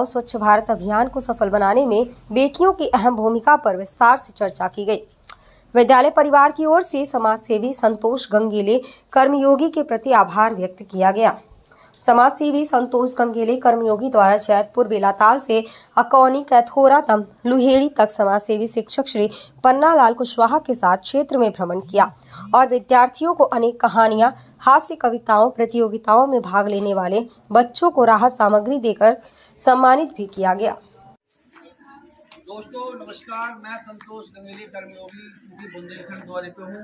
और स्वच्छ भारत अभियान को सफल बनाने में बेटियों की अहम भूमिका पर विस्तार से चर्चा की गई। विद्यालय परिवार की ओर से समाज सेवी संतोष गंगेले कर्मयोगी के प्रति आभार व्यक्त किया गया। समाज सेवी संतोष गंगेले कर्मयोगी द्वारा जैतपुर बेलाताल से अकौनी कैथोरा तम लुहेड़ी तक समाज सेवी शिक्षक श्री पन्नालाल कुशवाहा के साथ क्षेत्र में भ्रमण किया और विद्यार्थियों को अनेक कहानियां, हास्य कविताओं, प्रतियोगिताओं में भाग लेने वाले बच्चों को राहत सामग्री देकर सम्मानित भी किया गया। दोस्तों नमस्कार, मैं संतोष गंगेले कर्मयोगी चूंकि बुंदेलखंड दौरे पे हूँ।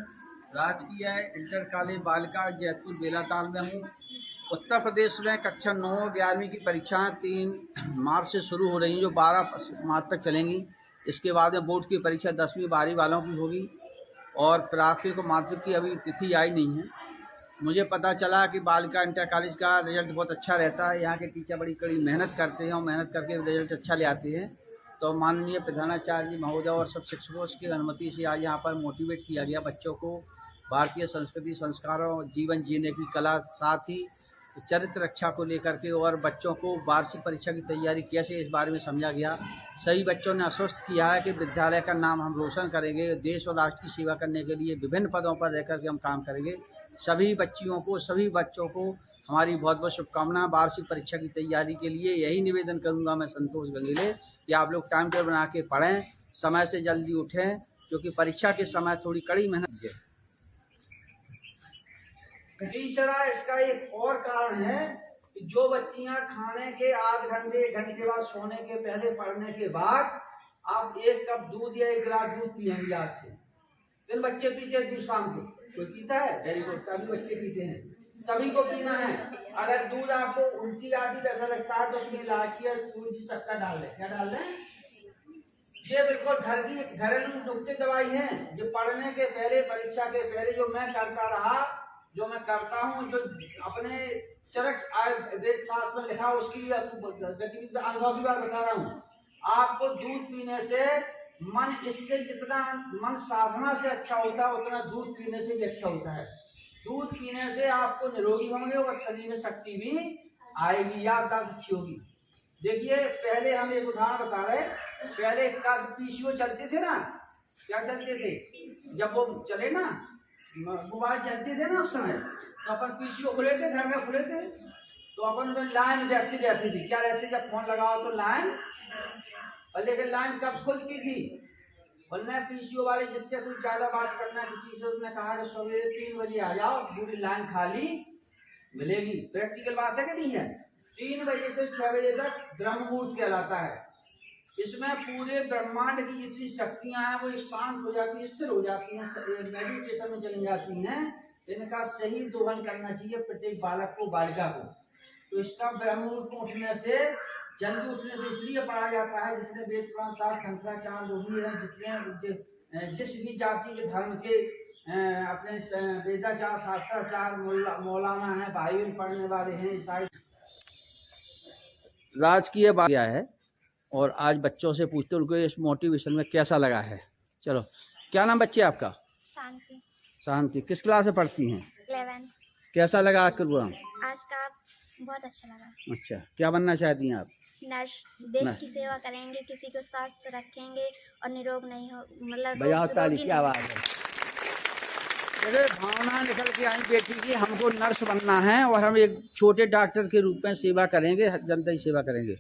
राजकीय इंटर कॉलेज बालिका जैतपुर बेलाताल में हूँ। उत्तर प्रदेश में कक्षा 9 11वीं की परीक्षाएं 3 मार्च से शुरू हो रही हैं, जो 12 मार्च तक चलेंगी। इसके बाद में बोर्ड की परीक्षा 10वीं 12वीं वालों की होगी और प्राथमिक और माध्यमिक की अभी तिथि आई नहीं है। मुझे पता चला कि बालिका इंटर कॉलेज का रिजल्ट बहुत अच्छा रहता है। यहाँ के टीचर बड़ी कड़ी मेहनत करते हैं और मेहनत करके रिजल्ट अच्छा ले आते हैं। तो माननीय प्रधानाचार्य जी महोदय और सब शिक्षकों की अनुमति से आज यहाँ पर मोटिवेट किया गया बच्चों को भारतीय संस्कृति, संस्कारों, जीवन जीने की कला, साथ ही चरित्र रक्षा को लेकर के और बच्चों को वार्षिक परीक्षा की तैयारी कैसे, इस बारे में समझा गया। सभी बच्चों ने आश्वस्त किया है कि विद्यालय का नाम हम रोशन करेंगे, देश और राष्ट्र की सेवा करने के लिए विभिन्न पदों पर रह करके हम काम करेंगे। सभी बच्चों को हमारी बहुत बहुत शुभकामनाएं वार्षिक परीक्षा की तैयारी के लिए। यही निवेदन करूंगा मैं संतोष गंगेले कि आप लोग टाइम टेबल बना के पढ़ें, समय से जल्दी उठें, क्योंकि परीक्षा के समय थोड़ी कड़ी मेहनत है। तीसरा इसका एक और कारण है कि जो बच्चियां खाने के आध घंटे 1 घंटे बाद सोने के पहले पढ़ने के बाद आप 1 कप दूध या 1 गिलास दूध पिएंगे आज से। दिन बच्चे पीते हैं, दूध शाम को कोई पीता है? वेरी गुड, सभी बच्चे पीते हैं, सभी को पीना है। अगर दूध आपको उल्टी आदि जैसा लगता है तो उसमें इलायची और तुलसी शक्कर डाल दें। क्या डाल दें? ये बिल्कुल घर की घरेलू नुक्ते दवाई है। जो पढ़ने के पहले, परीक्षा के पहले जो मैं करता रहा, जो मैं करता हूँ, जो अपने चरक आयुर्वेद शास्त्र में लिखा उसकी गतिविधि अनुभव की बात बता रहा हूँ। आपको दूध पीने से मन, इससे जितना मन साधना से अच्छा होता है उतना दूध पीने से भी अच्छा होता है। दूध पीने से आपको निरोगी होंगे और शरीर में शक्ति भी आएगी, याददाश्त अच्छी होगी। देखिए, पहले हम एक उदाहरण बता रहे, पहले पीसीओ चलते थे ना, क्या चलते थे? जब वो चले ना, मोबाइल चलते थे ना उस समय, तो अपन पीसीओ खुले थे, घर में खुले थे, तो अपन में लाइन जैसी रहती थी। क्या रहती? जब फोन लगाओ तो लाइन, और लेकिन लाइन कब खुलती थी? बोलना पीसीओ वाले जिससे कोई ज्यादा बात करना किसी से, उसने कहा कि सवेरे 3 बजे आ जाओ, पूरी लाइन खाली मिलेगी। प्रैक्टिकल बात है कि नहीं है? 3 बजे से 6 बजे तक ब्रह्म मुहूर्त कहलाता है। इसमें पूरे ब्रह्मांड की जितनी शक्तियां हैं वो शांत हो जाती है, स्थिर हो जाती हैं, मेडिटेशन में चली जाती हैं। इनका सही दोहन करना चाहिए प्रत्येक बालक को, बालिका को। तो इसका ब्रह्म मुहूर्त को उठने से, जल्दी उठने से इसलिए पढ़ा जाता है, जितने वेद पुराण शास्त्र शंकराचार्य जो भी है, जितने जिस भी जाति के धर्म के अपने वेदाचार शास्त्राचार्य मौलाना है, भाई बहन पढ़ने वाले हैं, ईसाई। राजकीय बात क्या है और आज बच्चों से पूछते उनको इस मोटिवेशन में कैसा लगा है। चलो, क्या नाम बच्चे आपका? शांति। शांति, किस क्लास में पढ़ती हैं? 11। कैसा लगा आज का प्रोग्राम? आज का बहुत अच्छा लगा। अच्छा, क्या बनना चाहती हैं आप? नर्स। देश की सेवा करेंगे, किसी को स्वस्थ रखेंगे और निरोग नहीं हो, मतलब बजाओ ताली, क्या बात है। भावना निकल के आई बेटी की, हमको नर्स बनना है और हम एक छोटे डॉक्टर के रूप में सेवा करेंगे, जनता की सेवा करेंगे।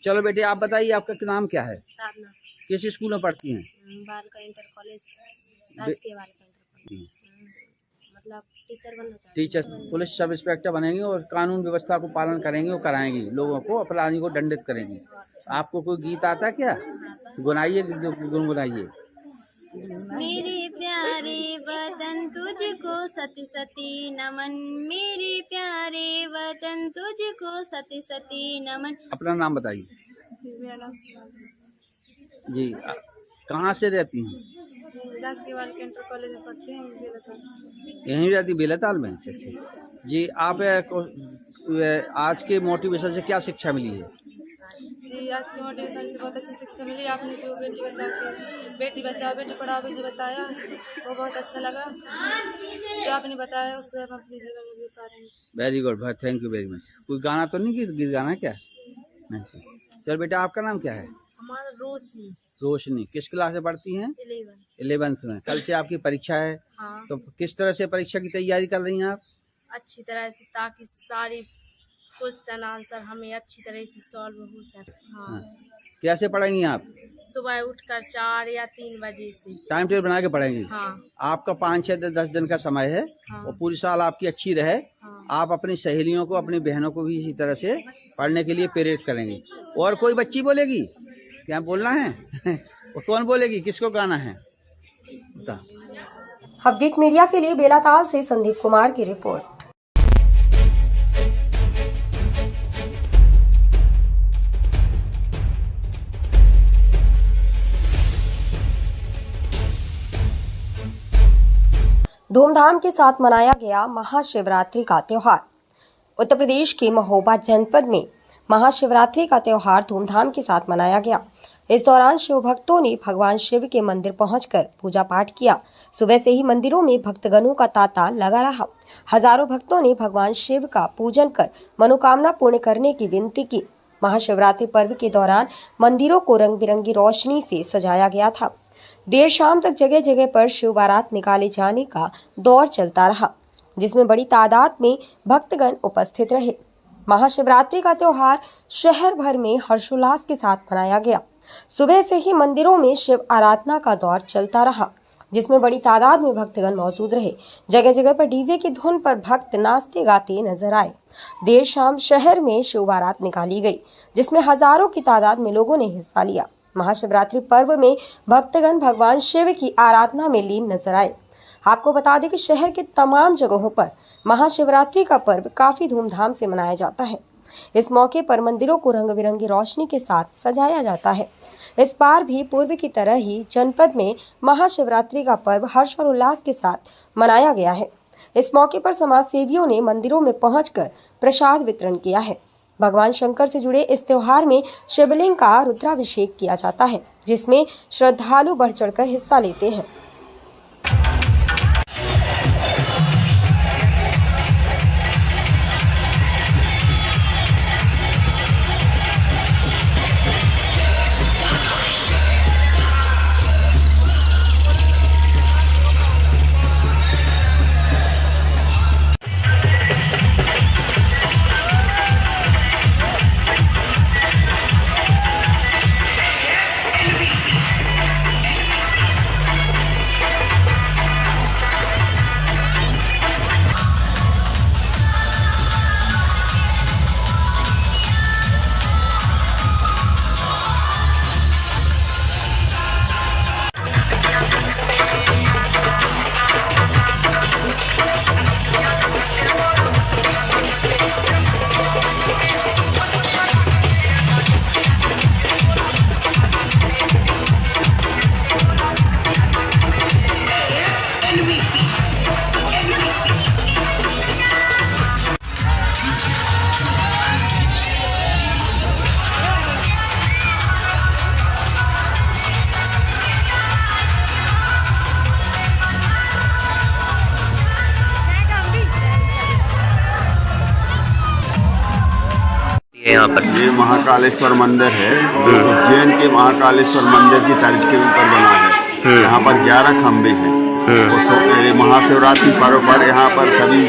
चलो बेटे, आप बताइए आपका नाम क्या है? साधना। किस स्कूल में पढ़ती हैं? बालिका इंटर कॉलेज, राजकीय बालिका इंटर कॉलेज। मतलब टीचर बनना चाहती हूँ। टीचर, पुलिस सब इंस्पेक्टर बनेंगी और कानून व्यवस्था को पालन करेंगी और कराएंगी, लोगों को, अपराधी को दंडित करेंगी। आपको कोई गीत आता है क्या? गुनाइए, गुनगुनाइए। मेरे प्यारे वतन तुझको सती सती नमन, मेरे प्यारे वतन तुझको सती सती नमन। अपना नाम बताइए। मेरा नाम जी, कहाँ से रहती हैं? राजकीय बालिका इंटर कॉलेज में पढ़ती हैं, बेलाताल। यहीं रहती बेलाताल में? अच्छा। जी, आप आज के मोटिवेशन से क्या शिक्षा मिली है? जी, आज की मोटिवेशन से बहुत अच्छी शिक्षा मिली। आपने जो बेटी बचाओ बेटी पढ़ाओ जो बताया वो बहुत अच्छा लगा। जो आपने बताया उससे हम अपने जीवन में जी पा रहे हैं। Very good, thank you very much. कोई गाना तो नहीं, गीत गाना क्या? नहीं। चल बेटा, आपका नाम क्या है? हमारा रोशनी रोशनी। किस क्लास में पढ़ती हैं? 11th में। कल से आपकी परीक्षा है। हाँ, तो किस तरह से परीक्षा की तैयारी कर रही हैं आप? अच्छी तरह से, ताकि सारी क्वेश्चन आंसर हमें अच्छी तरह से सॉल्व हो सके। हाँ, कैसे पढ़ेंगी आप? सुबह उठकर 4 या 3 बजे से। टाइम टेबल बना के पढ़ेंगी? हाँ। आपका 5 से 10 दिन का समय है। हाँ। और पूरी साल आपकी अच्छी रहे। हाँ। आप अपनी सहेलियों को, अपनी बहनों को भी इसी तरह से पढ़ने के लिए प्रेरित करेंगी। और कोई बच्ची बोलेगी? क्या बोलना है? और कौन बोलेगी? किसको गाना है? बता। अपडेट मीडिया के लिए बेलाताल से संदीप कुमार की रिपोर्ट। धूमधाम के साथ मनाया गया महाशिवरात्रि का त्योहार। उत्तर प्रदेश के महोबा जनपद में महाशिवरात्रि का त्योहार धूमधाम के साथ मनाया गया। इस दौरान शिव भक्तों ने भगवान शिव के मंदिर पहुंचकर पूजा पाठ किया। सुबह से ही मंदिरों में भक्तगणों का तांता लगा रहा। हजारों भक्तों ने भगवान शिव का पूजन कर मनोकामना पूर्ण करने की विनती की। महाशिवरात्रि पर्व के दौरान मंदिरों को रंग बिरंगी रोशनी से सजाया गया था। देर शाम तक जगह जगह पर शिव बारात निकाले जाने का दौर चलता रहा, जिसमें बड़ी तादाद में भक्तगण उपस्थित रहे। महाशिवरात्रि का त्योहार शहर भर में हर्षोल्लास के साथ मनाया गया। सुबह से ही मंदिरों में शिव आराधना का दौर चलता रहा, जिसमें बड़ी तादाद में भक्तगण मौजूद रहे। जगह जगह पर डीजे की धुन पर भक्त नाचते गाते नजर आए। देर शाम शहर में शिव बारात निकाली गई, जिसमें हजारों की तादाद में लोगों ने हिस्सा लिया। महाशिवरात्रि पर्व में भक्तगण भगवान शिव की आराधना में लीन नजर आए। आपको बता दें कि शहर के तमाम जगहों पर महाशिवरात्रि का पर्व काफी धूमधाम से मनाया जाता है। इस मौके पर मंदिरों को रंग बिरंगी रोशनी के साथ सजाया जाता है। इस बार भी पूर्व की तरह ही जनपद में महाशिवरात्रि का पर्व हर्ष और उल्लास के साथ मनाया गया है। इस मौके पर समाज सेवियों ने मंदिरों में पहुंचकर प्रसाद वितरण किया है। भगवान शंकर से जुड़े इस त्योहार में शिवलिंग का रुद्राभिषेक किया जाता है, जिसमें श्रद्धालु बढ़ चढ़कर हिस्सा लेते हैं। यहाँ पर ये महाकालेश्वर मंदिर है, उज्जैन के महाकालेश्वर मंदिर की तर्ज के ऊपर बना है। यहाँ पर 11 खम्भे हैं। महाशिवरात्रि पर्व पर यहाँ पर सभी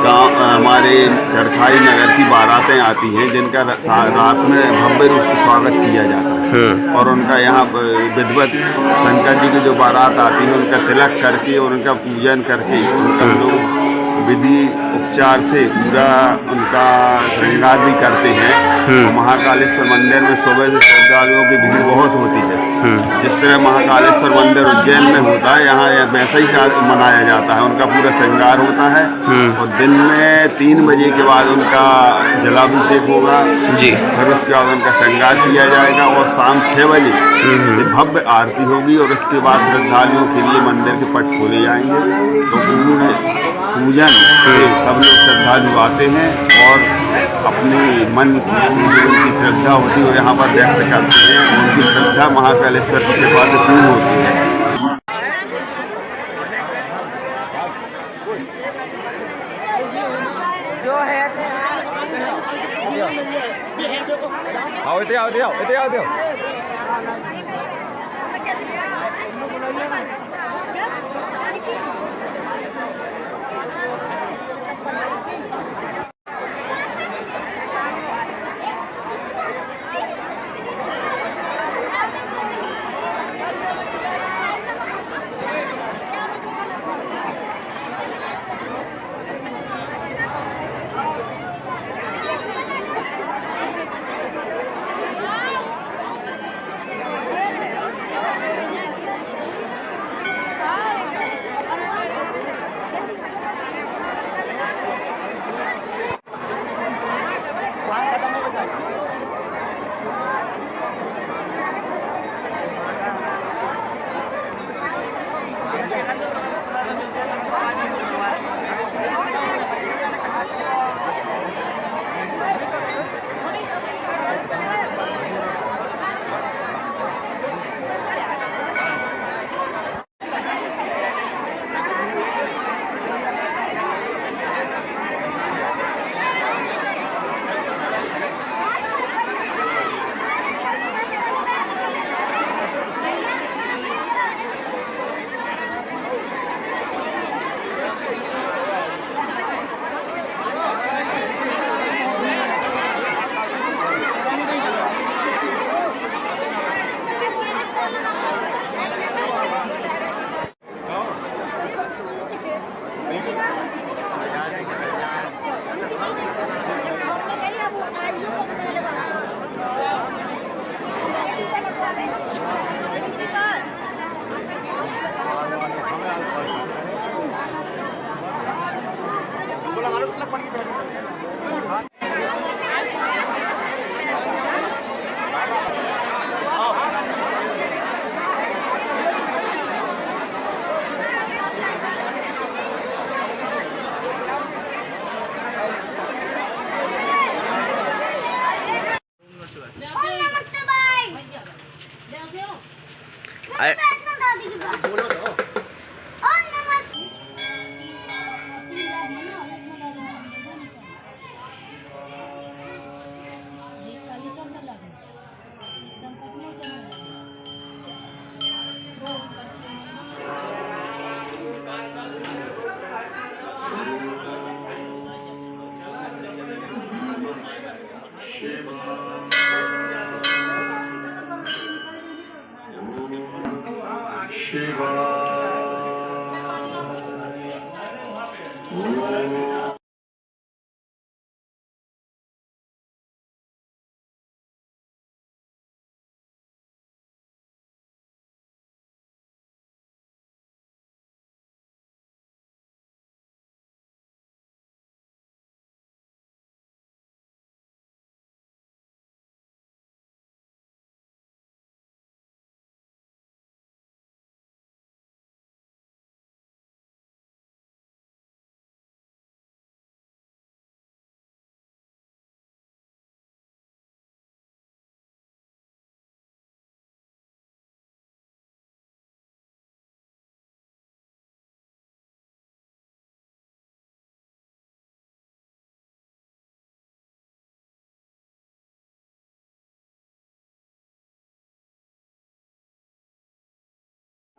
गाँव हमारे चरखाई नगर की बारातें आती हैं, जिनका रात में भव्य रूप से स्वागत किया जाता है। और उनका यहाँ विधिवत शंकर जी की जो बारात आती है, उनका तिलक करके और उनका पूजन करके उनका लोग विधि उपचार से पूरा उनका श्रृंगार भी करते हैं। महाकालेश्वर मंदिर में सुबह से श्रद्धालुओं की भीड़ बहुत होती है। जिस तरह महाकालेश्वर मंदिर उज्जैन में होता है, यहाँ वैसा ही मनाया जाता है। उनका पूरा श्रृंगार होता है और दिन में 3 बजे के बाद उनका जलाभिषेक होगा जी। फिर उसके बाद उनका श्रृंगार किया जाएगा और शाम 6 बजे भव्य आरती होगी और उसके बाद श्रद्धालुओं के लिए मंदिर के पट खोले जाएंगे। तो पूजन सब लोग श्रद्धालु आते हैं और अपनी मन की श्रद्धा होती है यहाँ पर व्यक्त करते हैं। उनकी श्रद्धा महाकालेश्वर की कृपा से पूर्ण होती है। जो है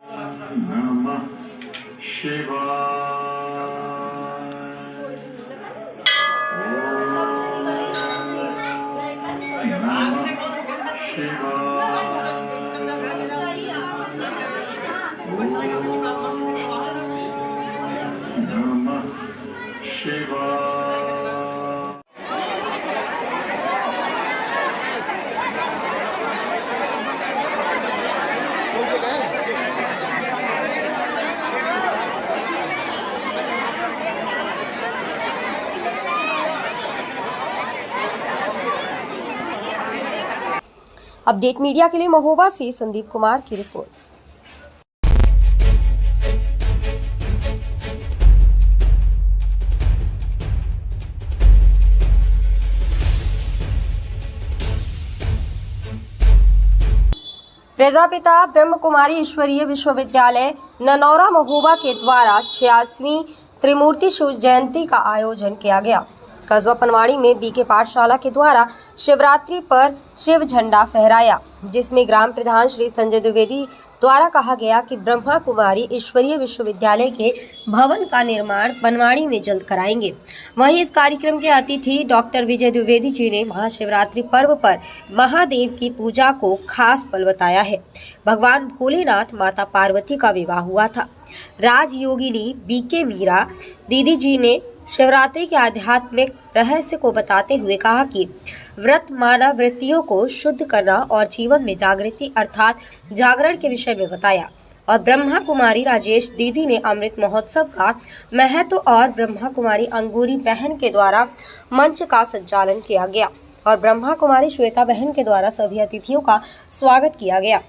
नमः शिवाय। नमः शिवाय। अपडेट मीडिया के लिए महोबा से संदीप कुमार की रिपोर्ट। प्रजापिता ब्रह्म कुमारी ईश्वरीय विश्वविद्यालय ननौरा महोबा के द्वारा 86वीं त्रिमूर्ति शिव जयंती का आयोजन किया गया। कस्बा पनवाड़ी में बीके पाठशाला के द्वारा शिवरात्रि पर शिव झंडा फहराया, जिसमें ग्राम प्रधान श्री संजय द्विवेदी द्वारा कहा गया कि ब्रह्मा कुमारी ईश्वरीय विश्वविद्यालय के भवन का निर्माण पनवाड़ी में जल्द कराएंगे। वहीं इस कार्यक्रम के अतिथि डॉक्टर विजय द्विवेदी जी ने महाशिवरात्रि पर्व पर महादेव की पूजा को खास पल बताया है। भगवान भोलेनाथ माता पार्वती का विवाह हुआ था। राजयोगिनी बीके मीरा दीदी जी ने शिवरात्रि के आध्यात्मिक रहस्य को बताते हुए कहा कि व्रत मानव वृत्तियों को शुद्ध करना और जीवन में जागृति अर्थात जागरण के विषय में बताया। और ब्रह्मा कुमारी राजेश दीदी ने अमृत महोत्सव का महत्व और ब्रह्मा कुमारी अंगूरी बहन के द्वारा मंच का संचालन किया गया और ब्रह्मा कुमारी श्वेता बहन के द्वारा सभी अतिथियों का स्वागत किया गया।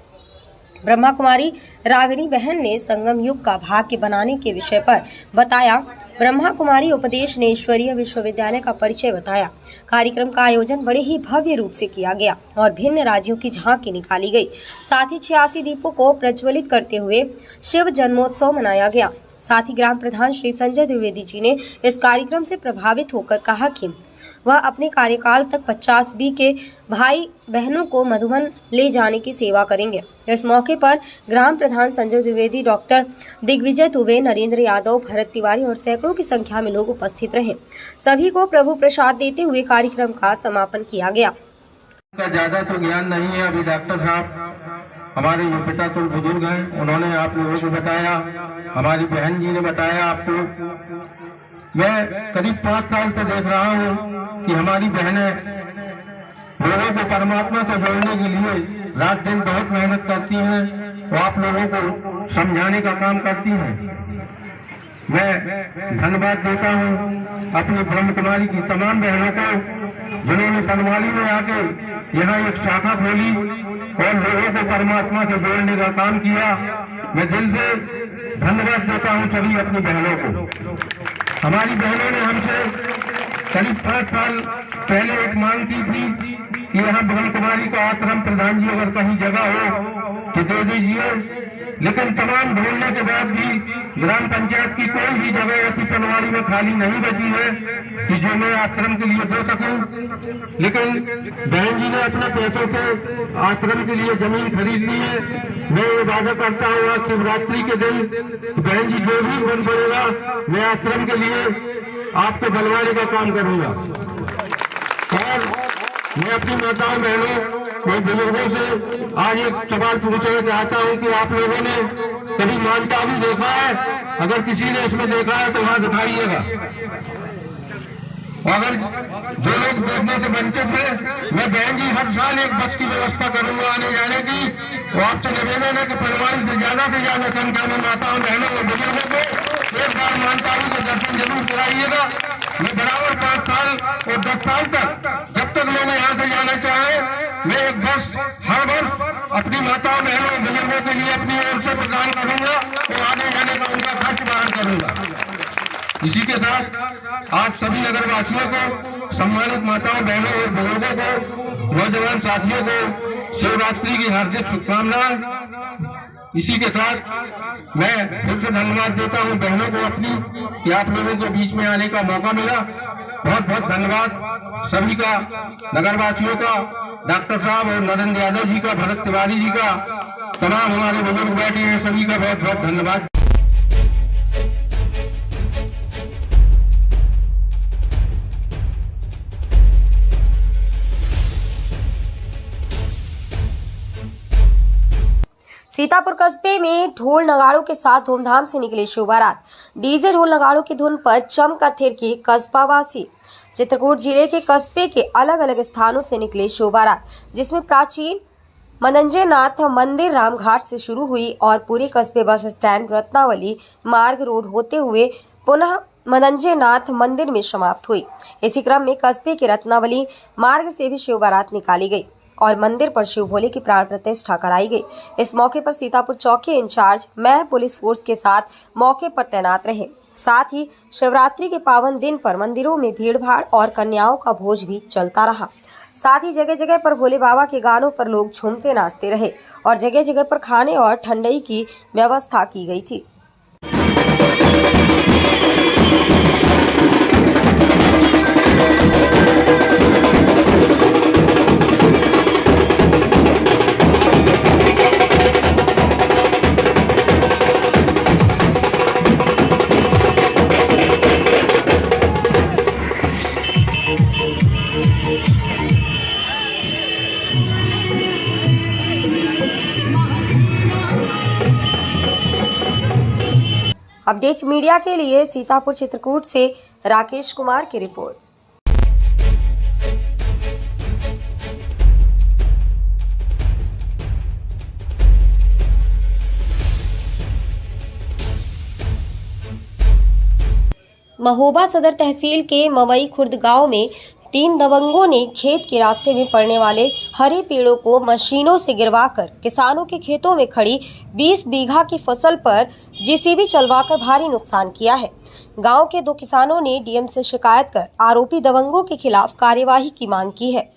ब्रह्मा कुमारी रागिनी बहन ने संगम युग का भाग्य बनाने के विषय पर बताया। ब्रह्मा कुमारी उपदेश ने ईश्वरीय विश्वविद्यालय का परिचय बताया। कार्यक्रम का आयोजन बड़े ही भव्य रूप से किया गया और भिन्न राज्यों की झांकी निकाली गई। साथ ही 86 दीपों को प्रज्वलित करते हुए शिव जन्मोत्सव मनाया गया। साथ ही ग्राम प्रधान श्री संजय द्विवेदी जी ने इस कार्यक्रम से प्रभावित होकर कहा कि वह अपने कार्यकाल तक 50 बीके भाई बहनों को मधुबन ले जाने की सेवा करेंगे। इस मौके पर ग्राम प्रधान संजय द्विवेदी, डॉक्टर दिग्विजय दुबे, नरेंद्र यादव, भरत तिवारी और सैकड़ों की संख्या में लोग उपस्थित रहे। सभी को प्रभु प्रसाद देते हुए कार्यक्रम का समापन किया गया। ज्यादा तो ज्ञान नहीं है। अभी डॉक्टर साहब हमारे जो पिता तो बुजुर्ग हैं, उन्होंने आप लोगों को बताया, हमारी बहन जी ने बताया आपको। मैं करीब 5 साल से देख रहा हूँ कि हमारी बहनें लोगों को परमात्मा से जोड़ने के लिए रात दिन बहुत मेहनत करती हैं और आप लोगों को समझाने का काम करती हैं। मैं धन्यवाद देता हूँ अपनी ब्रह्म कुमारी की तमाम बहनों को, जिन्होंने पनवाड़ी में आके यहाँ एक शाखा खोली और लोगों को परमात्मा से जोड़ने का काम किया। मैं दिल से धन्यवाद देता हूँ सभी अपनी बहनों को। हमारी बहनों ने हमसे करीब 5 साल पहले एक मांग की थी कि यहाँ ब्रह्म कुमारी का आश्रम प्रधान जी अगर कहीं जगह हो तो दे दीजिए, लेकिन तमाम ढूंढने के बाद भी ग्राम पंचायत की कोई भी जगह ऐसी पनवाड़ी में खाली नहीं बची है कि जो मैं आश्रम के लिए दे सकूं। लेकिन बहन जी ने अपने पैसों से आश्रम के लिए जमीन खरीद ली है। मैं ये वादा करता हूँ आज शिवरात्रि के दिन बहन जी जो भी बन पड़ेगा मैं आश्रम के लिए आपको बनवाने का काम करूंगा। और मैं अपनी माताओं बहनों और बुजुर्गों से आज एक सवाल पूछना चाहता हूं कि आप लोगों ने कभी मानता भी देखा है? अगर किसी ने इसमें देखा है तो हाथ उठाइएगा। अगर जो लोग देखने से वंचित हैं, मैं बहन जी हर साल एक बस की व्यवस्था करूंगा आने जाने की। और आपसे निवेदन है कि पनवाड़ी से ज्यादा संख्या में माताओं बहनों और बुजुर्गों को एक बार मानतारी के दर्शन जरूर कराइएगा। मैं बराबर 5 साल और 10 साल तक जब तक लोग यहाँ से जाना चाहे, मैं एक बस हर वर्ष अपनी माताओं बहनों और बुजुर्गों के लिए अपनी ओर से प्रदान करूंगा और आने जाने का उनका खर्च वहन करूंगा। इसी के साथ आज सभी नगरवासियों को, सम्मानित माताओं बहनों और बुजुर्गों को, नौजवान साथियों को शिवरात्रि की हार्दिक शुभकामनाएं। इसी के साथ मैं फिर से धन्यवाद देता हूं बहनों को अपनी कि आप लोगों के बीच में आने का मौका मिला। बहुत बहुत धन्यवाद सभी का, नगरवासियों का, डॉक्टर साहब और नरेंद्र यादव जी का, भरत तिवारी जी का, तमाम हमारे बुजुर्ग बैठे हैं सभी का बहुत बहुत धन्यवाद। सीतापुर कस्बे में ढोल नगाड़ों के साथ धूमधाम से निकली शिव बारात। डीजे ढोल नगाड़ों की धुन पर चमकर थिरकी कस्बावासी। चित्रकूट जिले के कस्बे के अलग अलग स्थानों से निकली शिव बारात, जिसमें प्राचीन मनंजयनाथ मंदिर रामघाट से शुरू हुई और पूरे कस्बे बस स्टैंड रत्नावली मार्ग रोड होते हुए पुनः मनंजयनाथ मंदिर में समाप्त हुई। इसी क्रम में कस्बे के रत्नावली मार्ग से भी शिव बारात निकाली गई और मंदिर पर शिव भोले की प्राण प्रतिष्ठा कराई गई। इस मौके पर सीतापुर चौकी इंचार्ज मैं पुलिस फोर्स के साथ मौके पर तैनात रहे। साथ ही शिवरात्रि के पावन दिन पर मंदिरों में भीड़भाड़ और कन्याओं का भोज भी चलता रहा। साथ ही जगह जगह पर भोले बाबा के गानों पर लोग झूमते नाचते रहे और जगह जगह पर खाने और ठंडई की व्यवस्था की गई थी। अपडेट मीडिया के लिए सीतापुर चित्रकूट से राकेश कुमार की रिपोर्ट। महोबा सदर तहसील के मवई खुर्द गांव में 3 दबंगों ने खेत के रास्ते में पड़ने वाले हरे पेड़ों को मशीनों से गिरवाकर किसानों के खेतों में खड़ी 20 बीघा की फसल पर जेसीबी चलवाकर भारी नुकसान किया है। गांव के 2 किसानों ने डीएम से शिकायत कर आरोपी दबंगों के खिलाफ कार्यवाही की मांग की है।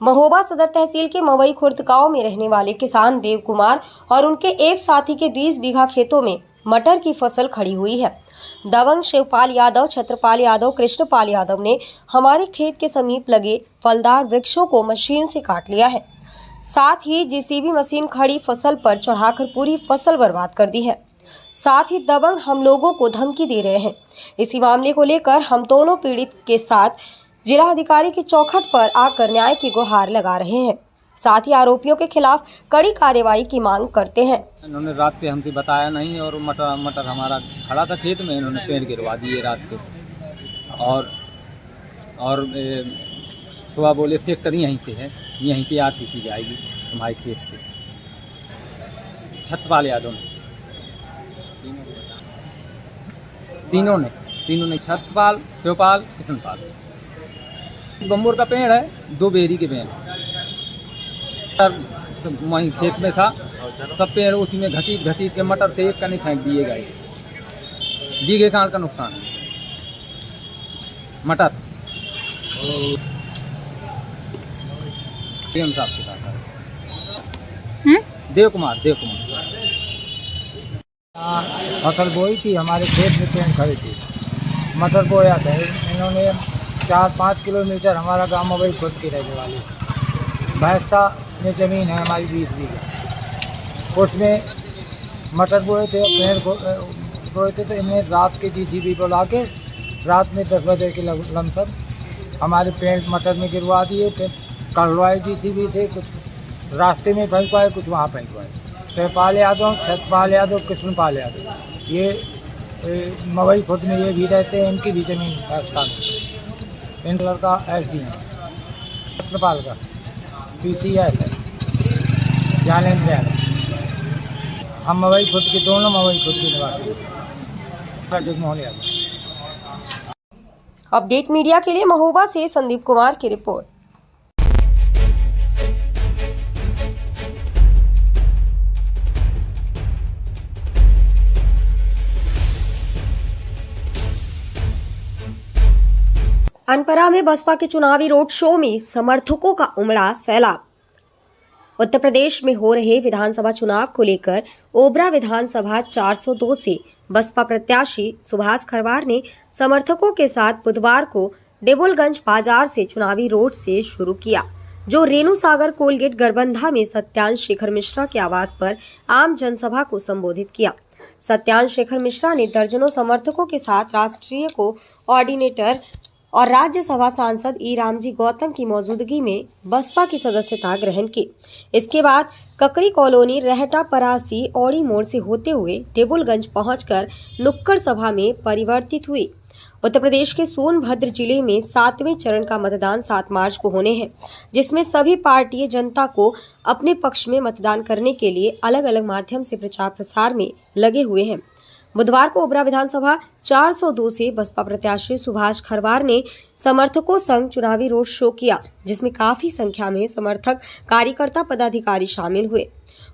महोबा सदर तहसील के मवई खुर्द गांव में रहने वाले किसान देव कुमार और उनके एक साथी के 20 बीघा खेतों में मटर की फसल खड़ी हुई है। दबंग शिवपाल यादव, छत्रपाल यादव, कृष्णपाल यादव ने हमारे खेत के समीप लगे फलदार वृक्षों को मशीन से काट लिया है। साथ ही जेसीबी मशीन खड़ी फसल पर चढ़ाकर पूरी फसल बर्बाद कर दी है। साथ ही दबंग हम लोगों को धमकी दे रहे हैं। इसी मामले को लेकर हम दोनों पीड़ित के साथ जिला अधिकारी की चौखट पर आकर न्याय की गुहार लगा रहे हैं। साथ ही आरोपियों के खिलाफ कड़ी कार्रवाई की मांग करते हैं। इन्होंने रात पे हमसे बताया नहीं और मटर हमारा खड़ा था खेत में, इन्होंने पेड़ गिरवा दिए रात के और सुबह बोले सेक्टर यहीं से है, यहीं से आरसीसी जाएगी हमारे खेत से। छत्रपाल यादव ने तीनों ने छत्रपाल, शिवपाल, कृष्णपाल। बम्बूर का पेड़ है, 2 बेरी के पेड़ वहीं खेत में था, सब पेड़ उसी में घसीट के मटर से एक कनी फेंक दिए गए। बीघे का नुकसान मटर साहब के साथ देव कुमार फसल बोई थी, हमारे खेत में पेड़ खड़ी थी, मटर बोया था। इन्होंने 4-5 किलोमीटर हमारा गाँव मवई खुद की रहने वाली भैंसता में ज़मीन है हमारी 20 बीघा, उसमें मटर बोए थे, पेड़ बोए थे। तो इन्हें रात के जेसीबी बुला के रात में 10 बजे के लमसम हमारे पेड़ मटर में गिरवा दिए। फिर कढ़वाए जेसीबी थे, कुछ रास्ते में फेंकवाए, कुछ वहाँ फेंकवाए। शिवपाल यादव, छत्रपाल यादव, कृष्णपाल यादव ये मवई खुद में ये भी रहते हैं, इनकी भी ज़मीन रास्ता में। इन लड़का SD है, छत्रपाल का PCS है, ज्ञानेंद्र यादव। हम मवई खुद के दोनों मवई खुद के निवासी जगमोहन यादव। अपडेट मीडिया के लिए महोबा से संदीप कुमार की रिपोर्ट। अनपरा में बसपा के चुनावी रोड शो में समर्थकों का उमड़ा सैलाब। उत्तर प्रदेश में हो रहे विधानसभा चुनाव को लेकर ओबरा विधानसभा 402 से बसपा प्रत्याशी सुभाष खरवार ने समर्थकों के साथ बुधवार को डेबुलगंज बाजार से चुनावी रोड से शुरू किया, जो रेणु सागर कोलगेट गरबंधा में सत्यांश शेखर मिश्रा के आवास पर आम जनसभा को संबोधित किया। सत्यांश शेखर मिश्रा ने दर्जनों समर्थकों के साथ राष्ट्रीय कोऑर्डिनेटर और राज्यसभा सांसद ई रामजी गौतम की मौजूदगी में बसपा की सदस्यता ग्रहण की। इसके बाद ककरी कॉलोनी, रहटा, परासी, औड़ी मोड़ से होते हुए डेबुलगंज पहुंचकर नुक्कड़ सभा में परिवर्तित हुई। उत्तर प्रदेश के सोनभद्र जिले में 7वें चरण का मतदान 7 मार्च को होने हैं, जिसमें सभी पार्टी जनता को अपने पक्ष में मतदान करने के लिए अलग अलग माध्यम से प्रचार प्रसार में लगे हुए हैं। बुधवार को ओबरा विधानसभा 402 से बसपा प्रत्याशी सुभाष खरवार ने समर्थकों संग चुनावी रोड शो किया, जिसमें काफी संख्या में समर्थक, कार्यकर्ता, पदाधिकारी शामिल हुए।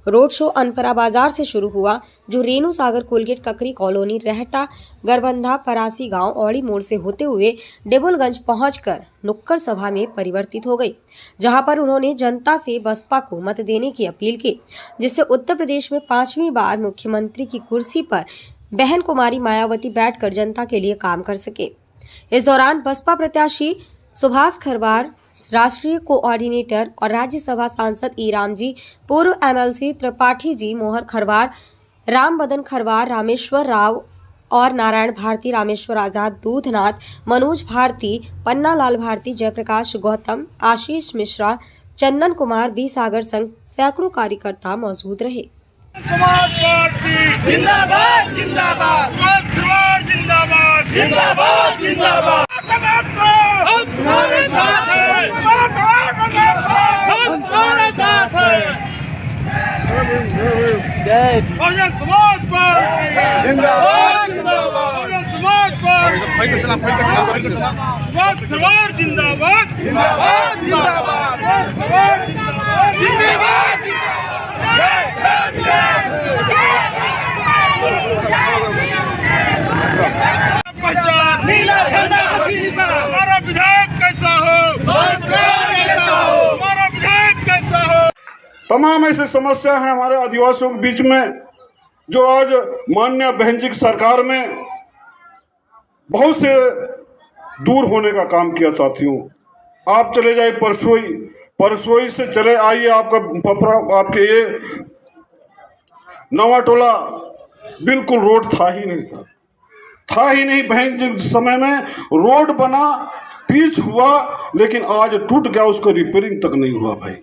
रोड शो अनपरा बाजार से शुरू हुआ, जो रेणु सागर कोलगेट, ककरी कॉलोनी, रहटा, गरबंधा, परासी गांव, औड़ी मोड़ से होते हुए डेबुलगंज पहुंचकर नुक्कड़ सभा में परिवर्तित हो गई, जहां पर उन्होंने जनता से बसपा को मत देने की अपील की, जिससे उत्तर प्रदेश में 5वीं बार मुख्यमंत्री की कुर्सी पर बहन कुमारी मायावती बैठकर जनता के लिए काम कर सके। इस दौरान बसपा प्रत्याशी सुभाष खरवार, राष्ट्रीय कोऑर्डिनेटर और राज्यसभा सांसद ई रामजी, पूर्व MLC त्रिपाठी जी, मोहर खरवार, राम बदन खरवार, रामेश्वर राव और नारायण भारती, रामेश्वर आजाद, दूधनाथ, मनोज भारती, पन्ना लाल भारती, जयप्रकाश गौतम, आशीष मिश्रा, चंदन कुमार, बी सागर संघ सैकड़ों कार्यकर्ता मौजूद रहे। समाज पार्टी जिंदाबाद जिंदाबाद, राष्ट्रवाद जिंदाबाद जिंदाबाद जिंदाबाद। हम तुम्हारे साथ हैं, हम तुम्हारे साथ हैं। बहुजन समाज पार्टी जिंदाबाद जिंदाबाद, बहुजन समाज पार्टी राष्ट्रवाद जिंदाबाद जिंदाबाद जिंदाबाद, राष्ट्रवाद जिंदाबाद हमारा विधायक कैसा हो, हमारा विधायक कैसा हो। तमाम ऐसी समस्या है हमारे आदिवासियों के बीच में जो आज माननीय बहन जी की सरकार में बहुत से दूर होने का काम किया। साथियों, आप चले जाइए परसोई से चले आइए, आपका पपरा आपके ये नवा टोला बिल्कुल रोड था ही नहीं सर, था ही नहीं। बहन जी समय में रोड बना, पिच हुआ, लेकिन आज टूट गया, उसका रिपेयरिंग तक नहीं हुआ भाई।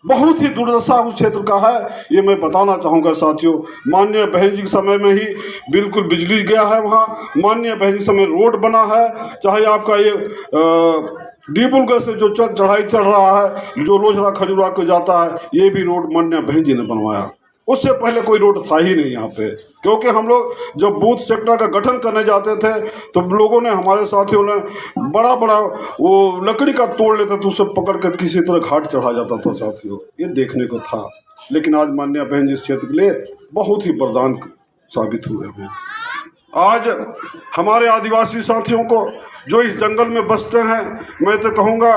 बहुत ही दुर्दशा उस क्षेत्र का है, ये मैं बताना चाहूँगा साथियों। माननीय बहन जी के समय में ही बिल्कुल बिजली गया है वहाँ, माननीय बहन जी समय रोड बना है। चाहे आपका ये डीबुलगढ़ से जो चढ़ाई चढ़ रहा है, जो लोजरा खजूरा को जाता है, ये भी रोड माननीय बहन जी ने बनवाया। उससे पहले कोई रोड था ही नहीं यहाँ पे, क्योंकि हम लोग जब बूथ सेक्टर का गठन करने जाते थे तो लोगों ने, हमारे साथियों ने बड़ा वो लकड़ी का तोड़ लेते थे, उसे पकड़ कर किसी तरह घाट चढ़ा जाता था साथियों, ये देखने को था। लेकिन आज माननीय बहन जी इस क्षेत्र के लिए बहुत ही वरदान साबित हुए हैं। आज हमारे आदिवासी साथियों को जो इस जंगल में बसते हैं, मैं तो कहूँगा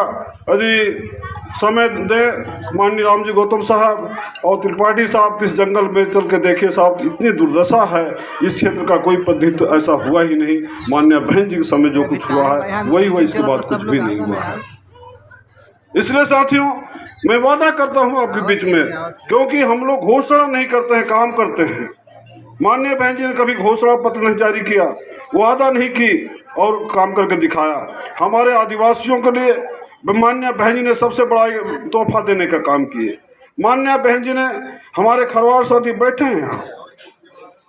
यदि समय दें माननीय राम जी गौतम साहब और त्रिपाठी साहब, इस जंगल में चल के देखिए साहब, इतनी दुर्दशा है इस क्षेत्र का, कोई पद्धति ऐसा हुआ ही नहीं। माननीय बहन जी के समय जो कुछ हुआ है वही हुआ, इसके बाद कुछ भी नहीं हुआ है। इसलिए साथियों, मैं वादा करता हूँ आपके बीच में, क्योंकि हम लोग घोषणा नहीं करते हैं, काम करते हैं। माननीय बहन जी ने कभी घोषणा पत्र नहीं जारी किया, वादा नहीं की और काम करके दिखाया। हमारे आदिवासियों के लिए माननीय बहन जी ने सबसे बड़ा तोहफा देने का काम किए। माननीय बहन जी ने, हमारे खरवार साथी बैठे हैं यहाँ,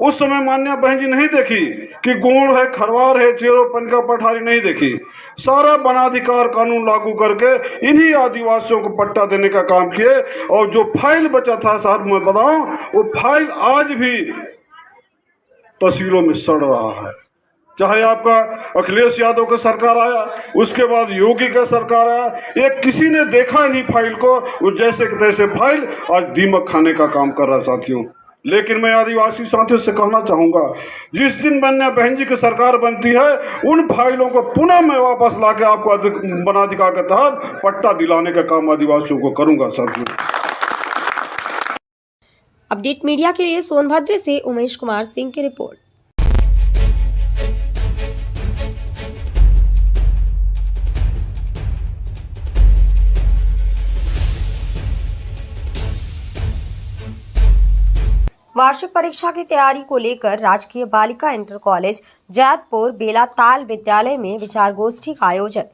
उस समय माननीय बहन जी नहीं देखी कि गोंड है, खरवार है, चेरो पनका पठारी नहीं देखी। सारा वनाधिकार कानून लागू करके इन्हीं आदिवासियों को पट्टा देने का काम किए। और जो फाइल बचा था साहब, मैं बताऊं, वो फाइल आज भी तहसीलों में सड़ रहा है। चाहे आपका अखिलेश यादव का सरकार आया, उसके बाद योगी का सरकार आया, ये किसी ने देखा नहीं फाइल को, वो जैसे कि तैसे फाइल आज दीमक खाने का काम कर रहा है साथियों। लेकिन मैं आदिवासी साथियों से कहना चाहूँगा, जिस दिन माननीय बहन जी की सरकार बनती है, उन फाइलों को पुनः मैं वापस ला के आपको वनाधिकार के तहत पट्टा दिलाने का काम आदिवासियों को करूँगा साथियों। अपडेट मीडिया के लिए सोनभद्र से उमेश कुमार सिंह की रिपोर्ट। वार्षिक परीक्षा की तैयारी को लेकर राजकीय बालिका इंटर कॉलेज जैतपुर बेलाताल विद्यालय में विचार गोष्ठी का आयोजन।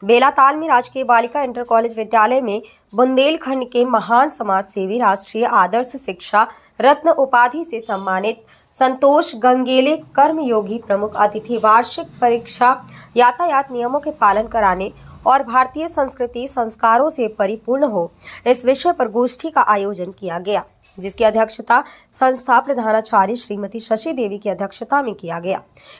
बेलाताल में राजकीय बालिका इंटर कॉलेज विद्यालय में बुंदेलखंड के महान समाज सेवी, राष्ट्रीय आदर्श शिक्षा रत्न उपाधि से सम्मानित संतोष गंगेले कर्मयोगी प्रमुख अतिथि वार्षिक परीक्षा यातायात नियमों के पालन कराने और भारतीय संस्कृति संस्कारों से परिपूर्ण हो, इस विषय पर गोष्ठी का आयोजन किया गया, जिसकी अध्यक्षता संस्था प्रधानाचार्य श्रीमती शशि देवी की अध्यक्षता में किया गया।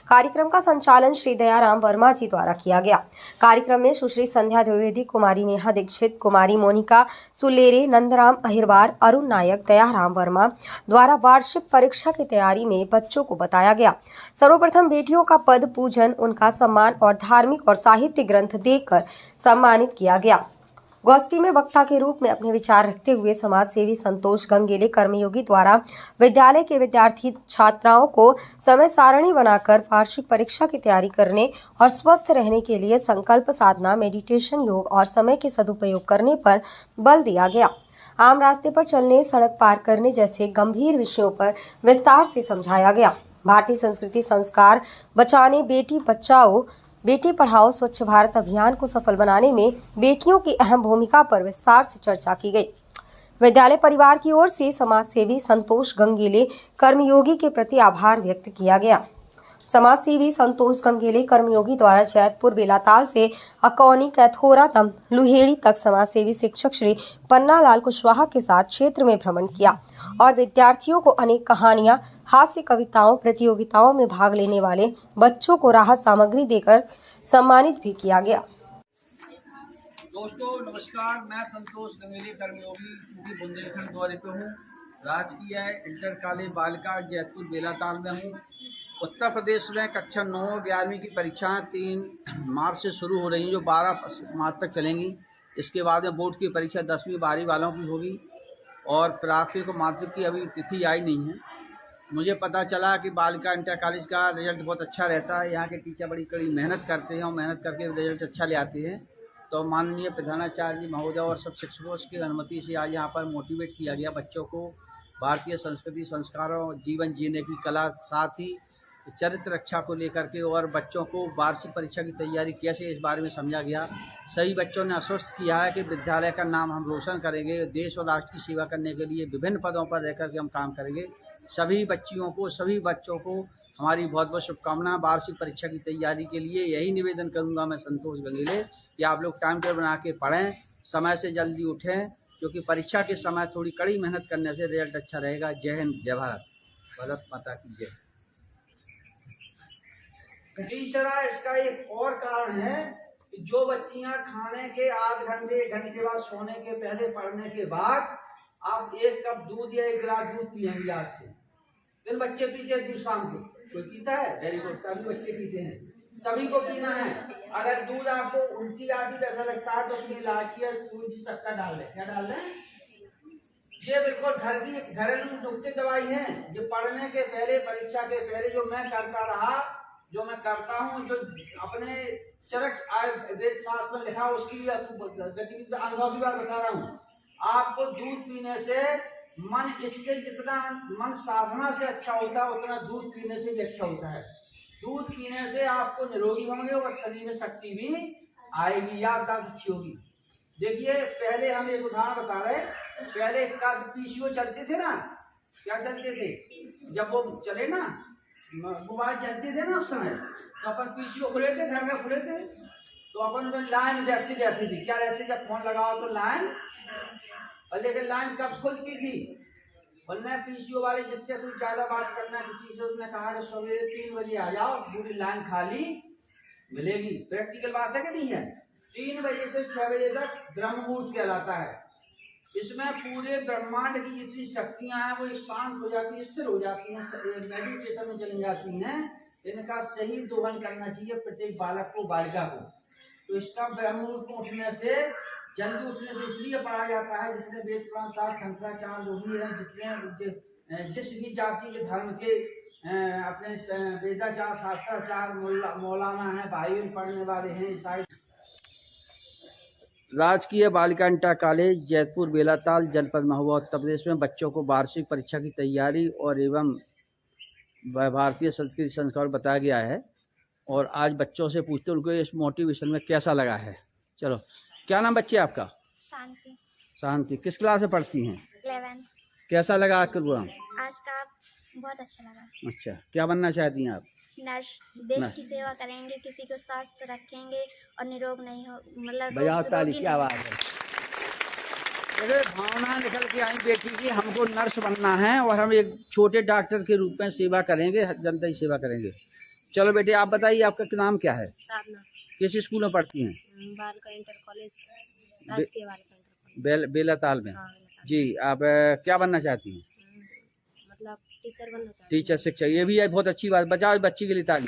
कार्यक्रम का संचालन श्री दयाराम वर्मा जी द्वारा किया गया। कार्यक्रम में सुश्री संध्या द्विवेदी, कुमारी नेहा दीक्षित, कुमारी मोनिका सुलेरे, नंदराम अहिरवार, अरुण नायक, दयाराम वर्मा द्वारा वार्षिक परीक्षा की तैयारी में बच्चों को बताया गया। सर्वप्रथम बेटियों का पद पूजन, उनका सम्मान और धार्मिक और साहित्य ग्रंथ देकर सम्मानित किया गया। गोष्ठी में वक्ता के रूप में अपने विचार रखते हुए समाज सेवी संतोष गंगेले कर्मयोगी द्वारा विद्यालय के विद्यार्थी छात्राओं को समय सारणी बनाकर वार्षिक परीक्षा की तैयारी करने और स्वस्थ रहने के लिए संकल्प साधना, मेडिटेशन, योग और समय के सदुपयोग करने पर बल दिया गया। आम रास्ते पर चलने, सड़क पार करने जैसे गंभीर विषयों पर विस्तार से समझाया गया। भारतीय संस्कृति संस्कार बचाने, बेटी बचाओ बेटी पढ़ाओ, स्वच्छ भारत अभियान को सफल बनाने में बेटियों की अहम भूमिका पर विस्तार से चर्चा की गई। विद्यालय परिवार की ओर से समाज सेवी संतोष गंगेले कर्मयोगी के प्रति आभार व्यक्त किया गया। समाज सेवी संतोष गंगेले कर्मयोगी द्वारा जैतपुर बेलाताल से अकौनी कैथोरा तम लुहेड़ी तक समाज सेवी शिक्षक श्री पन्नालाल कुशवाहा के साथ क्षेत्र में भ्रमण किया और विद्यार्थियों को अनेक कहानियां, हास्य कविताओं, प्रतियोगिताओं में भाग लेने वाले बच्चों को राहत सामग्री देकर सम्मानित भी किया गया। दोस्तों नमस्कार, मैं संतोष गंगेले कर्मयोगी चूंकि बुंदेलखंड दौरे पे हूँ। राजकीय इंटर कॉलेज बालिका जैतपुर बेलाताल में हूँ। उत्तर प्रदेश में कक्षा 9 11वीं की परीक्षाएं 3 मार्च से शुरू हो रही हैं, जो 12 मार्च तक चलेंगी। इसके बाद में बोर्ड की परीक्षा 10वीं 12वीं वालों की होगी और प्राथमिक और माध्यमिक की अभी तिथि आई नहीं है। मुझे पता चला कि बालिका इंटर कॉलेज का रिजल्ट बहुत अच्छा रहता है। यहाँ के टीचर बड़ी कड़ी मेहनत करते हैं और मेहनत करके रिजल्ट अच्छा ले आते हैं। तो माननीय प्रधानाचार्य महोदय और सब शिक्षकों की अनुमति से आज यहाँ पर मोटिवेट किया गया बच्चों को भारतीय संस्कृति, संस्कारों, जीवन जीने की कला, साथ ही चरित्र रक्षा को लेकर के और बच्चों को वार्षिक परीक्षा की तैयारी कैसे, इस बारे में समझा गया। सभी बच्चों ने आश्वस्त किया है कि विद्यालय का नाम हम रोशन करेंगे, देश और राष्ट्र की सेवा करने के लिए विभिन्न पदों पर रहकर के हम काम करेंगे। सभी बच्चों को हमारी बहुत बहुत शुभकामनाएं वार्षिक परीक्षा की तैयारी के लिए। यही निवेदन करूंगा मैं संतोष गंगेले कि आप लोग टाइम टेबल बना के पढ़ें, समय से जल्दी उठें, क्योंकि परीक्षा के समय थोड़ी कड़ी मेहनत करने से रिजल्ट अच्छा रहेगा। जय हिंद, जय भारत, भारत माता की जय। तीसरा इसका एक और कारण है कि जो बच्चियां खाने के आध घंटे 1 घंटे बाद सोने के पहले पढ़ने के बाद आप 1 कप दूध या 1 गिलास दूध पिएंगे गिलास से। दिन बच्चे पीते हैं दूध शाम को, कोई पीता है? वेरी गुड, सभी बच्चे पीते हैं, सभी को पीना है। अगर दूध आपको उल्टी आदि ऐसा लगता है तो उसमें इलायची या सूजी शक्कर डाल दें। क्या डाल दें? ये बिल्कुल घर की घरेलू नुक्ते दवाई है। जो पढ़ने के पहले, परीक्षा के पहले जो मैं करता रहा, जो मैं करता हूँ, जो अपने चरक वेद शास्त्र में लिखा उसकी गतिविधि अनुभव की बात बता रहा हूँ। आपको दूध पीने से मन, इससे जितना मन साधना से अच्छा होता है उतना दूध पीने से भी अच्छा होता है। दूध पीने से आपको निरोगी होंगे और शरीर में शक्ति भी आएगी, याददाश्त अच्छी होगी। देखिए पहले हम एक उदाहरण बता रहे, पहले पीसीओ चलते थे ना, क्या चलते थे? जब वो चले ना, मोबाइल चलते थे ना उस समय, तो अपन पीसीओ खुले थे, घर में खुले थे, तो अपन में लाइन जैसी रहती थी। क्या रहती? जब फोन लगाओ तो लाइन, और लेकिन लाइन कब खुलती थी? बोलना पीसीओ वाले जिससे कोई ज्यादा बात करना किसी से, उसने कहा कि सवेरे 3 बजे आ जाओ, पूरी लाइन खाली मिलेगी। प्रैक्टिकल बात है कि नहीं है? 3 बजे से 6 बजे तक ब्रह्म मुहूर्त कहलाता है। इसमें पूरे ब्रह्मांड की जितनी शक्तियां हैं वो शांत हो जाती है, स्थिर हो जाती हैं, मेडिटेशन में चली जाती हैं। इनका सही दोहन करना चाहिए प्रत्येक बालक को, बालिका को। तो इसका ब्रह्म मुहूर्त को उठने से, जल्दी उठने से इसलिए पढ़ा जाता है, जितने वेद पुराण शास्त्र शंकराचार्य जो भी है, जितने जिस भी जाति के धर्म के अपने वेदाचार शास्त्राचार मौलाना है, बाइबल पढ़ने वाले हैं, ईसाई। राजकीय बालिका इंटर कॉलेज जैतपुर बेलाताल जनपद महुआ उत्तर प्रदेश में बच्चों को वार्षिक परीक्षा की तैयारी और एवं भारतीय संस्कृति संस्कार बताया गया है। और आज बच्चों से पूछते हैं उनको इस मोटिवेशन में कैसा लगा है। चलो, क्या नाम बच्चे आपका? शांति। शांति, किस क्लास में पढ़ती हैं? 11। कैसा लगा आज का प्रोग्राम? आज का बहुत अच्छा लगा। अच्छा, क्या बनना चाहती हैं आप? नर्स। देश की सेवा करेंगे, किसी को स्वस्थ रखेंगे और निरोग नहीं हो, मतलब बजाओ ताली, क्या बात है। भावना निकल के आई बेटी की, हमको नर्स बनना है और हम एक छोटे डॉक्टर के रूप में सेवा करेंगे, जनता की सेवा करेंगे। चलो बेटे, आप बताइए आपका नाम क्या है? साधना। किस स्कूल में पढ़ती हैं? बालिका इंटर कॉलेज, राजकीय बालिका इंटर कॉलेज बेलाताल में। जी, आप क्या बनना चाहती हैं? मतलब टीचर बनना चाहती हूँ। टीचर, शिक्षक, ये भी है बहुत अच्छी बात। बचाओ बच्ची के लिए ताली।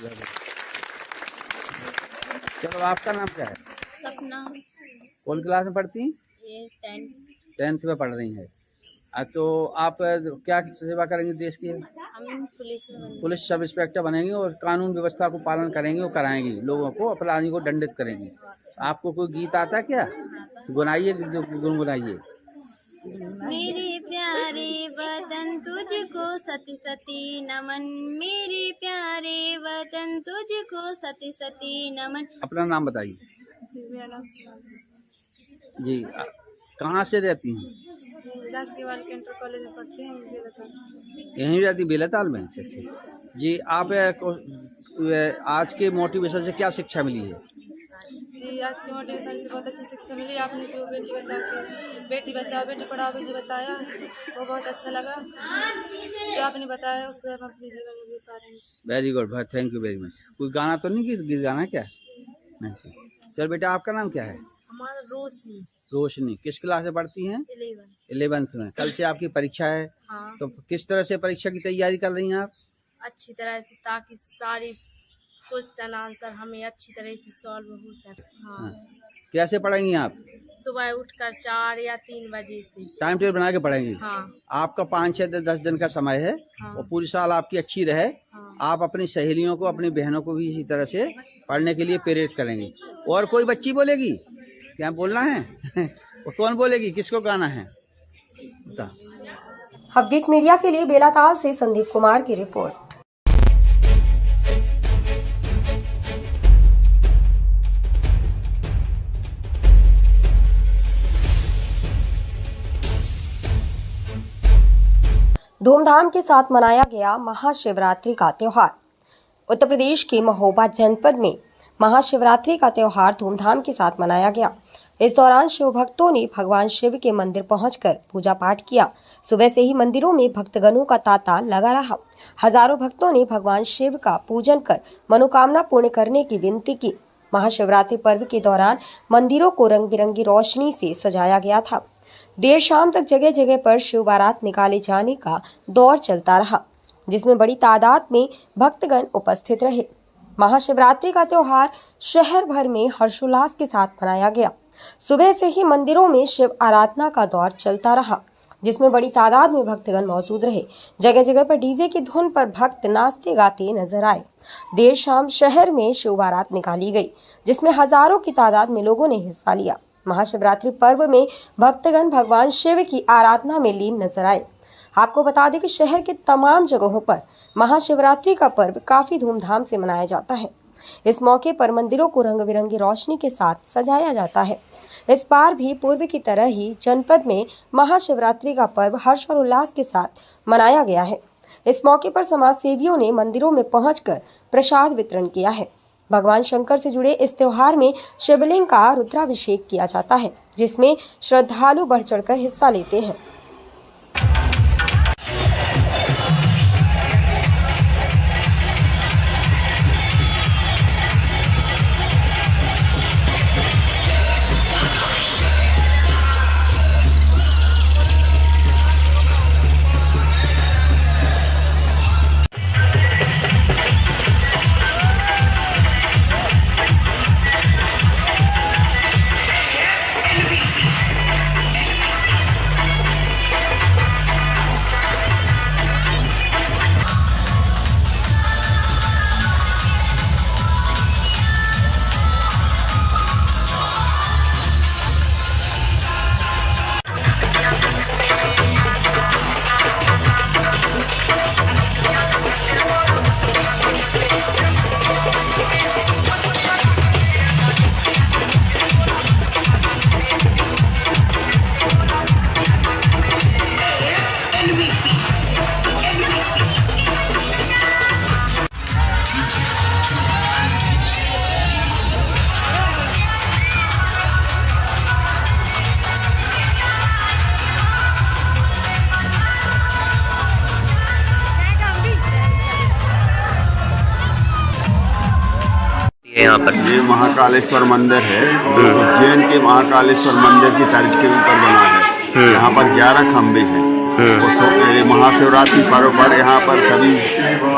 चलो, आपका नाम क्या है? सपना। कौन क्लास में पढ़ती हैं? ये 10th में पढ़ रही हैं। तो आप क्या सेवा करेंगे देश की? हम पुलिस सब इंस्पेक्टर बनेंगे और कानून व्यवस्था को पालन करेंगे और कराएंगे, लोगों को, अपराधी को दंडित करेंगे। आपको कोई गीत आता है क्या? गुनाइए, गुनगुनाइए। मेरे प्यारे वतन तुझको सती सती नमन, मेरे प्यारे वतन तुझको सती सती नमन। अपना नाम बताइए। जी, कहाँ से रहती हैं? राजकीय बालिका इंटर कॉलेज में पढ़ते हैं बेलताल। यहीं रहती बेलाताल में? अच्छा। जी, आप आज के मोटिवेशन से क्या शिक्षा मिली है? जी, आज के मोटिवेशन से बहुत अच्छी शिक्षा मिली। आपने जो बेटी बचाओ बेटी पढ़ाओ जो बताया वो बहुत अच्छा लगा। जो आपने बताया उससे हम अपने जीवन में उतार रहे हैं। वेरी गुड भाई, थैंक यू वेरी मच। कोई गाना तो नहीं गीत गाना क्या? नहीं। चल बेटा, आपका नाम क्या है? हमारा रोशनी। रोशनी किस क्लास में पढ़ती हैं? 11th में। कल से आपकी परीक्षा है। हाँ। तो किस तरह से परीक्षा की तैयारी कर रही हैं आप? अच्छी तरह से, ताकि सारी क्वेश्चन आंसर हमें अच्छी तरह से सॉल्व हो सके। हाँ। कैसे पढ़ेंगी आप? सुबह उठकर 4 या 3 बजे से टाइम टेबल बना के पढ़ेंगी? हाँ। आपका 5 से 10 दिन का समय है। हाँ। और पूरी साल आपकी अच्छी रहे। हाँ। आप अपनी सहेलियों को, अपनी बहनों को भी इसी तरह से पढ़ने के लिए प्रेरित करेंगे। और कोई बच्ची बोलेगी? क्या बोलना है? और कौन बोलेगी? किसको गाना है बता। अपडेट मीडिया के लिए बेलाताल से संदीप कुमार की रिपोर्ट। धूमधाम के साथ मनाया गया महाशिवरात्रि का त्योहार। उत्तर प्रदेश के महोबा जनपद में महाशिवरात्रि का त्योहार धूमधाम के साथ मनाया गया। इस दौरान शिव भक्तों ने भगवान शिव के मंदिर पहुंचकर पूजा पाठ किया। सुबह से ही मंदिरों में भक्तगणों का तांता लगा रहा। हजारों भक्तों ने भगवान शिव का पूजन कर मनोकामना पूर्ण करने की विनती की। महाशिवरात्रि पर्व के दौरान मंदिरों को रंग बिरंगी रोशनी से सजाया गया था। देर शाम तक जगह जगह पर शिव बारात निकाले जाने का दौर चलता रहा, जिसमें बड़ी तादाद में भक्तगण उपस्थित रहे। महाशिवरात्रि का त्योहार शहर भर में हर्षोल्लास के साथ मनाया गया। सुबह से ही मंदिरों में शिव आराधना का दौर चलता रहा, जिसमें बड़ी तादाद में भक्तगण मौजूद रहे। जगह जगह पर डीजे की धुन पर भक्त नाचते गाते नजर आए। देर शाम शहर में शिव बारात निकाली गई, जिसमें हजारों की तादाद में लोगों ने हिस्सा लिया। महाशिवरात्रि पर्व में भक्तगण भगवान शिव की आराधना में लीन नजर आए। आपको बता दें कि शहर के तमाम जगहों पर महाशिवरात्रि का पर्व काफी धूमधाम से मनाया जाता है। इस मौके पर मंदिरों को रंग बिरंगी रोशनी के साथ सजाया जाता है। इस बार भी पूर्व की तरह ही जनपद में महाशिवरात्रि का पर्व हर्ष और उल्लास के साथ मनाया गया है। इस मौके पर समाज सेवियों ने मंदिरों में पहुंचकर प्रसाद वितरण किया है। भगवान शंकर से जुड़े इस त्योहार में शिवलिंग का रुद्राभिषेक किया जाता है, जिसमें श्रद्धालु बढ़ चढ़कर हिस्सा लेते हैं। यहाँ पर ये महाकालेश्वर मंदिर है। उज्जैन के महाकालेश्वर मंदिर की तर्ज के ऊपर बना है। यहाँ पर 11 खम्भे हैं। महाशिवरात्रि पर्व पर यहाँ पर सभी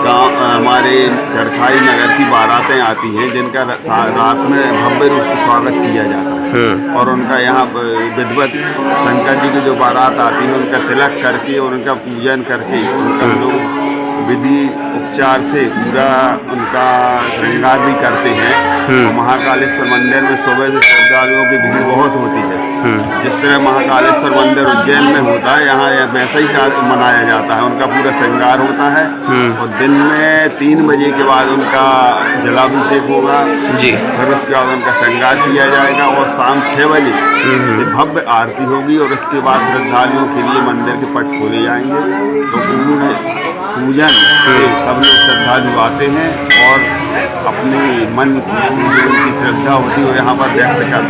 गांव हमारे चरखाई नगर की बारातें आती हैं, जिनका रात में भव्य रूप से स्वागत किया जाता है। और उनका यहाँ विधिवत शंकर जी की जो बारात आती है उनका तिलक करके और उनका पूजन करके उनका लोग विधि उपचार से पूरा उनका श्रृंगार भी करते हैं। महाकालेश्वर मंदिर में सुबह से श्रद्धालुओं की भीड़ बहुत होती है। जिस तरह महाकालेश्वर मंदिर उज्जैन में होता है, यहाँ वैसा ही मनाया जाता है। उनका पूरा श्रृंगार होता है और दिन में 3 बजे के बाद उनका जलाभिषेक होगा जी। फिर उसके बाद उनका श्रृंगार किया जाएगा और शाम 6 बजे भव्य आरती होगी और उसके बाद श्रद्धालुओं के लिए मंदिर के पट खोले जाएंगे। तो पूजन सब लोग श्रद्धालु आते हैं और अपनी मन की उनकी श्रद्धा होती है और यहाँ पर व्यक्त करते हैं।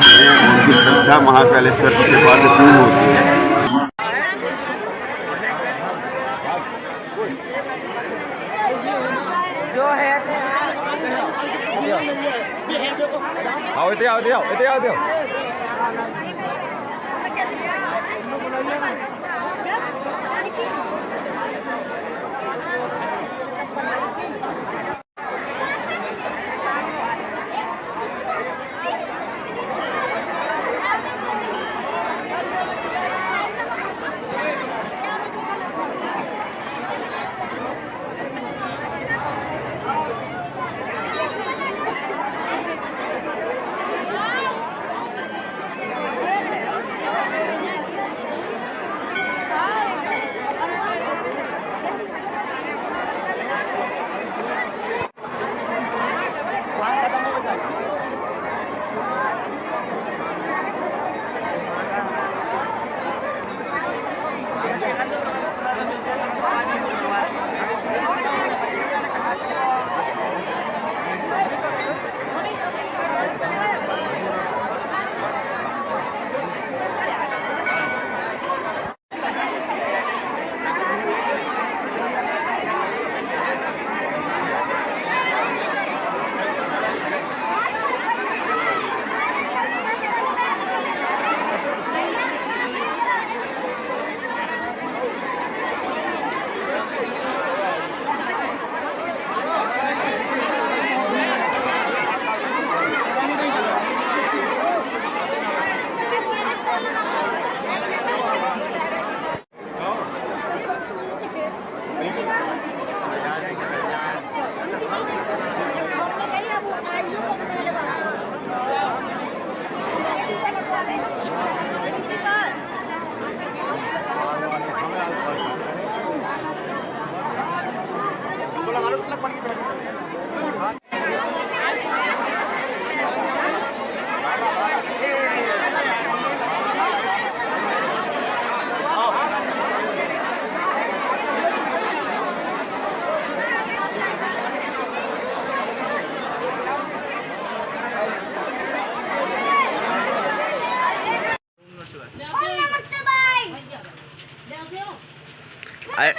उनकी श्रद्धा महाकालेश्वर की कृपा से पूर्ण होती है। जो है आओ नमः शिवाय।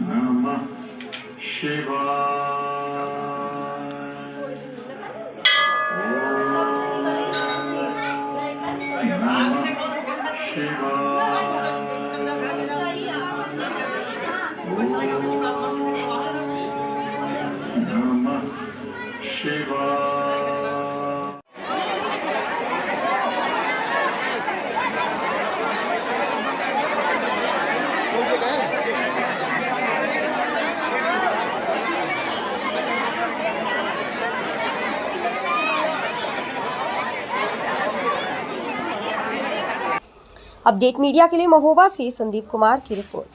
नमः शिवाय। अपडेट मीडिया के लिए महोबा से संदीप कुमार की रिपोर्ट।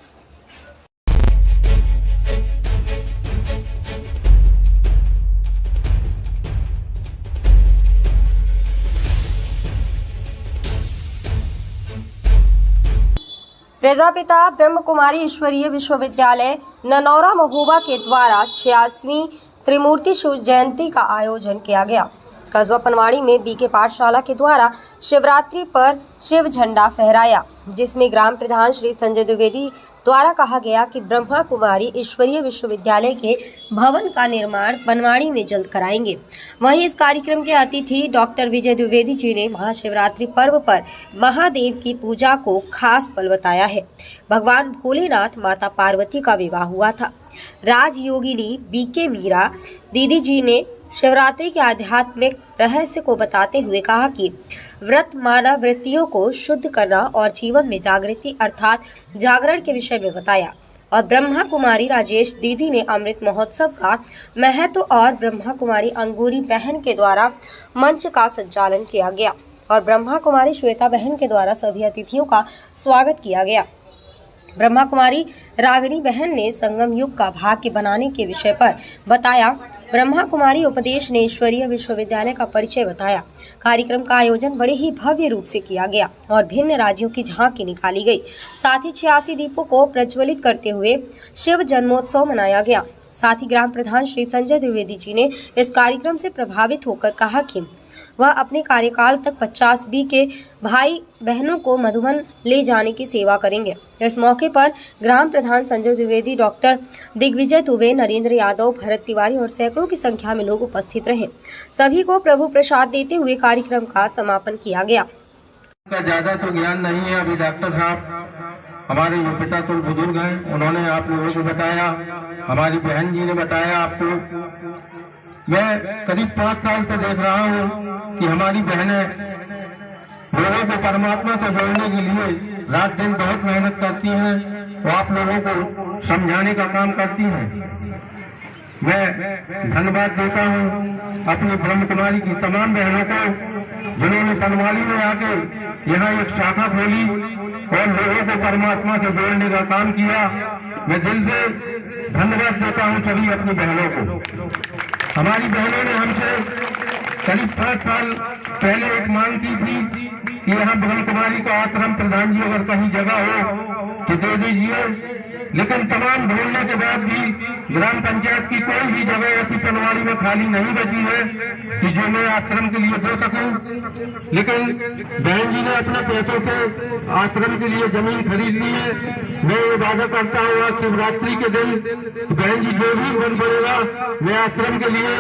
प्रजापिता ब्रह्म कुमारी ईश्वरीय विश्वविद्यालय ननौरा महोबा के द्वारा 86वीं त्रिमूर्ति शिव जयंती का आयोजन किया गया। कस्बा पनवाड़ी में बीके पाठशाला के द्वारा शिवरात्रि पर शिव झंडा फहराया, जिसमें ग्राम प्रधान श्री संजय द्विवेदी द्वारा कहा गया कि ब्रह्मा कुमारी ईश्वरीय विश्वविद्यालय के भवन का निर्माण पनवाड़ी में जल्द कराएंगे। वहीं इस कार्यक्रम के अतिथि डॉक्टर विजय द्विवेदी जी ने महाशिवरात्रि पर्व पर महादेव की पूजा को खास पल बताया है। भगवान भोलेनाथ माता पार्वती का विवाह हुआ था। राजयोगिनी बीके मीरा दीदी जी ने शिवरात्रि के आध्यात्मिक रहस्य को बताते हुए कहा कि व्रत मानव वृत्तियों को शुद्ध करना और जीवन में जागृति अर्थात जागरण के विषय में बताया। और ब्रह्मा कुमारी राजेश दीदी ने अमृत महोत्सव का महत्व और ब्रह्मा कुमारी अंगूरी बहन के द्वारा मंच का संचालन किया गया और ब्रह्मा कुमारी श्वेता बहन के द्वारा सभी अतिथियों का स्वागत किया गया। ब्रह्मा कुमारी रागिनी बहन ने संगम युग का भाग्य बनाने के विषय पर बताया। ब्रह्मा कुमारी उपदेश ने ईश्वरीय विश्वविद्यालय का परिचय बताया। कार्यक्रम का आयोजन बड़े ही भव्य रूप से किया गया और भिन्न राज्यों की झांकी निकाली गई। साथ ही 86 दीपों को प्रज्वलित करते हुए शिव जन्मोत्सव मनाया गया। साथ ही ग्राम प्रधान श्री संजय द्विवेदी जी ने इस कार्यक्रम से प्रभावित होकर कहा कि वह अपने कार्यकाल तक 50 बीके भाई बहनों को मधुबन ले जाने की सेवा करेंगे। इस मौके पर ग्राम प्रधान संजय द्विवेदी, डॉक्टर दिग्विजय दुबे, नरेंद्र यादव, भरत तिवारी और सैकड़ों की संख्या में लोग उपस्थित रहे। सभी को प्रभु प्रसाद देते हुए कार्यक्रम का समापन किया गया। ज्यादा तो ज्ञान नहीं है। अभी डॉक्टर साहब हमारे जो पिता तो बुजुर्ग हैं, उन्होंने आप लोगों को बताया, हमारी बहन जी ने बताया आपको। मैं करीब 5 साल से देख रहा हूँ कि हमारी बहनें लोगों को परमात्मा से जोड़ने के लिए रात दिन बहुत मेहनत करती हैं और आप लोगों को समझाने का काम करती हैं। मैं धन्यवाद देता हूँ अपनी ब्रह्म कुमारी की तमाम बहनों को, जिन्होंने पनवाड़ी में आके यहाँ एक शाखा खोली और लोगों को परमात्मा से जोड़ने का काम किया। मैं दिल से धन्यवाद देता हूँ सभी अपनी बहनों को। हमारी बहनों ने हमसे करीब 5 साल पहले एक मांग की थी कि यहाँ ब्रह्म कुमारी का आश्रम प्रधान जी अगर कहीं जगह हो तो दे दीजिए, लेकिन तमाम ढूंढने के बाद भी ग्राम पंचायत की कोई भी जगह ऐसी पनवाड़ी में खाली नहीं बची है कि जो मैं आश्रम के लिए दे सकूं। लेकिन बहन जी ने अपने पैसों से आश्रम के लिए जमीन खरीद ली है। मैं ये वादा करता हूँ आज शिवरात्रि के दिन बहन जी जो भी बन पड़ेगा मैं आश्रम के लिए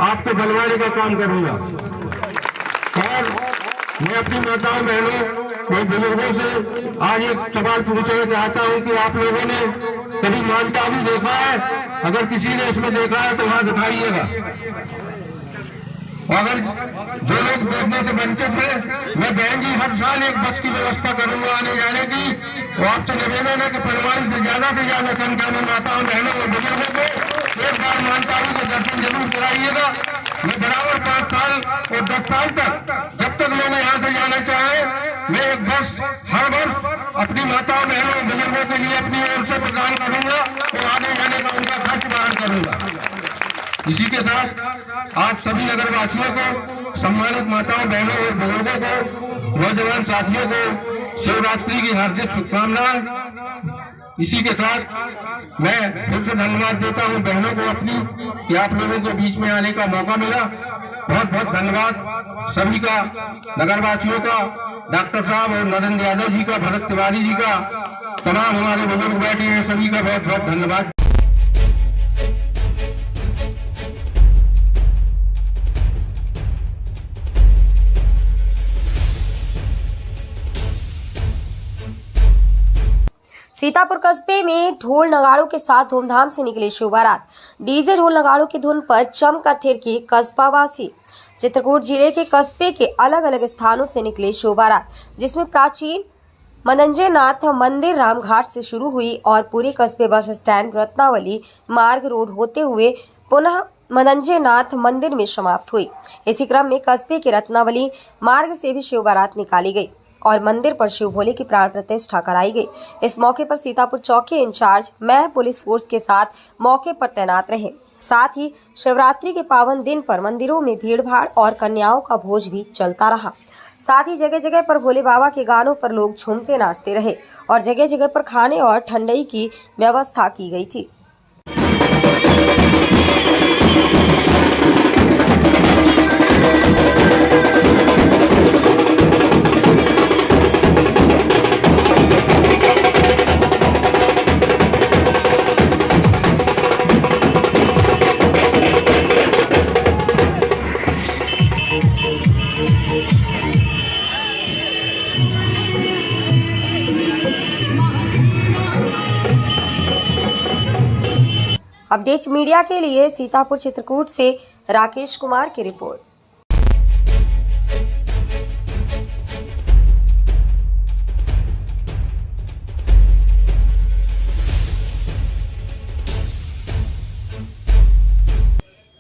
आपको बनवाने का काम करूंगा। और मैं अपनी माताओं बहनों और बुजुर्गों से आज एक सवाल पूछना चाहता हूं कि आप लोगों ने कभी मानकावी देखा है? अगर किसी ने इसमें देखा है तो हाथ उठाइएगा। अगर जो लोग देखने से वंचित है, मैं बहन जी हर साल एक बस की व्यवस्था करूंगा आने जाने की। और आपसे निवेदन है कि परिवार से ज्यादा संख्या में माताओं बहनों और बुजुर्गों को एक बार मानकावी के दर्शन जरूर कराइएगा। मैं बराबर 5 साल और 10 साल तक जब तक लोग यहाँ से जाना चाहे, मैं एक बस हर वर्ष अपनी माताओं बहनों और बुजुर्गों के लिए अपनी ओर से प्रदान करूंगा और आने जाने का उनका खर्च वहन करूंगा। इसी के साथ आज सभी नगरवासियों को, सम्मानित माताओं बहनों और बुजुर्गों को, नौजवान साथियों को शिवरात्रि की हार्दिक शुभकामनाएं। इसी के साथ मैं फिर से धन्यवाद देता हूं बहनों को अपनी कि आप लोगों के बीच में आने का मौका मिला। बहुत बहुत धन्यवाद सभी का, नगरवासियों का, डॉक्टर साहब और नरेंद्र यादव जी का, भरत तिवारी जी का, तमाम हमारे बुजुर्ग बैठे हैं सभी का बहुत बहुत धन्यवाद। सीतापुर कस्बे में ढोल नगाड़ों के साथ धूमधाम से निकली शिव बारात। डीजे ढोल नगाड़ों की धुन पर चमकर थिरकी कस्बावासी। चित्रकूट जिले के कस्बे के अलग अलग स्थानों से निकली शिव बारात, जिसमें प्राचीन मनंजयनाथ मंदिर रामघाट से शुरू हुई और पूरे कस्बे बस स्टैंड रत्नावली मार्ग रोड होते हुए पुनः मनंजयनाथ मंदिर में समाप्त हुई। इसी क्रम में कस्बे के रत्नावली मार्ग से भी शिव बारात निकाली गई। और मंदिर पर शिव भोले की प्राण प्रतिष्ठा कराई गई। इस मौके पर सीतापुर चौकी इंचार्ज मैं पुलिस फोर्स के साथ मौके पर तैनात रहे। साथ ही शिवरात्रि के पावन दिन पर मंदिरों में भीड़भाड़ और कन्याओं का भोज भी चलता रहा। साथ ही जगह जगह पर भोले बाबा के गानों पर लोग झूमते नाचते रहे और जगह जगह पर खाने और ठंडई की व्यवस्था की गई थी। अपडेट मीडिया के लिए सीतापुर चित्रकूट से राकेश कुमार की रिपोर्ट।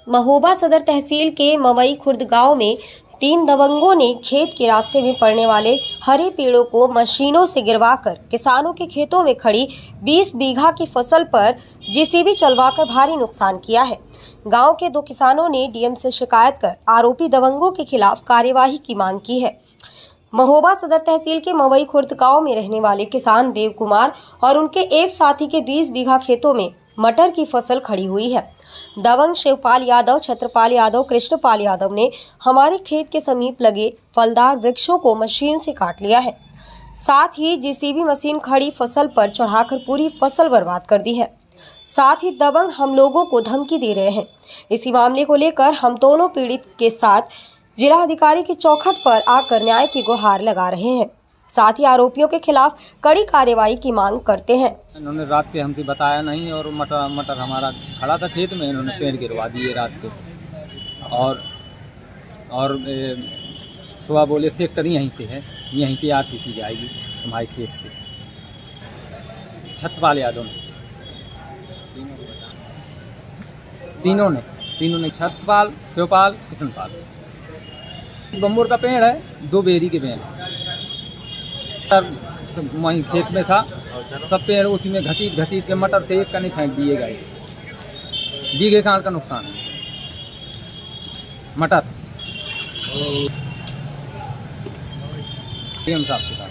महोबा सदर तहसील के मवई खुर्द गांव में 3 दबंगों ने खेत के रास्ते में पड़ने वाले हरे पेड़ों को मशीनों से गिरवाकर किसानों के खेतों में खड़ी 20 बीघा की फसल पर जेसीबी चलवाकर भारी नुकसान किया है। गांव के 2 किसानों ने डीएम से शिकायत कर आरोपी दबंगों के खिलाफ कार्यवाही की मांग की है। महोबा सदर तहसील के मवई खुर्द गांव में रहने वाले किसान देव कुमार और उनके एक साथी के 20 बीघा खेतों में मटर की फसल खड़ी हुई है। दबंग शिवपाल यादव, छत्रपाल यादव, कृष्णपाल यादव ने हमारे खेत के समीप लगे फलदार वृक्षों को मशीन से काट लिया है। साथ ही जेसीबी मशीन खड़ी फसल पर चढ़ाकर पूरी फसल बर्बाद कर दी है। साथ ही दबंग हम लोगों को धमकी दे रहे हैं। इसी मामले को लेकर हम दोनों पीड़ित के साथ जिला अधिकारी की चौखट पर आकर न्याय की गुहार लगा रहे हैं। साथ ही आरोपियों के खिलाफ कड़ी कार्रवाई की मांग करते हैं। इन्होंने रात के हमसे बताया नहीं और मटर हमारा खड़ा था खेत में, इन्होंने पेड़ गिरवा दिए रात को और सुबह बोले सेक्टर यहीं से है, यहीं से आरसीसी जाएगी तुम्हारे खेत से। छत्रपाल यादव ने तीनों ने छत्रपाल, शिवपाल, कृष्णपाल। बम्बूर का पेड़ है, 2 बेरी के पेड़ वहीं खेत में था, सब पेड़ उसी में घसीट के मटर से एक कनी फेंक दिए गए। बीघे काल का नुकसान है मटर। डीएम साहब के साथ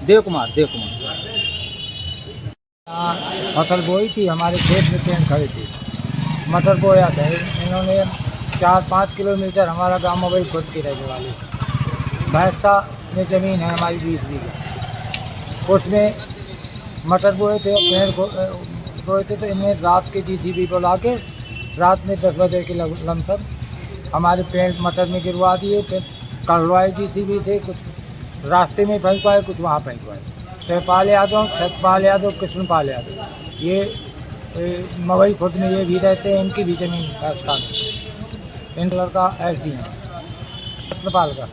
देव कुमार फसल बोई थी, हमारे खेत में पेड़ खड़े थे, मटर बोया था। इन्होंने 4-5 किलोमीटर हमारा गांव मवई खुद के रहने वाले भैंसता में ज़मीन है हमारी 20 बीघा, उसमें मटर बोए थे, पेड़ बोए थे। तो इन्हें रात के जेसीबी को ला के रात में 10 बजे के लमसम हमारे पेड़ मटर में गिरवा दिए। फिर कढ़वाए जेसीबी थे, कुछ रास्ते में फेंकवाए, कुछ वहाँ फेंकवाए। शिवपाल यादव, छत्रपाल यादव, कृष्णपाल यादव ये मवई खुद में ये भी रहते हैं, इनकी भी जमीन राजस्थान में। इन लड़का SD है, छत्रपाल का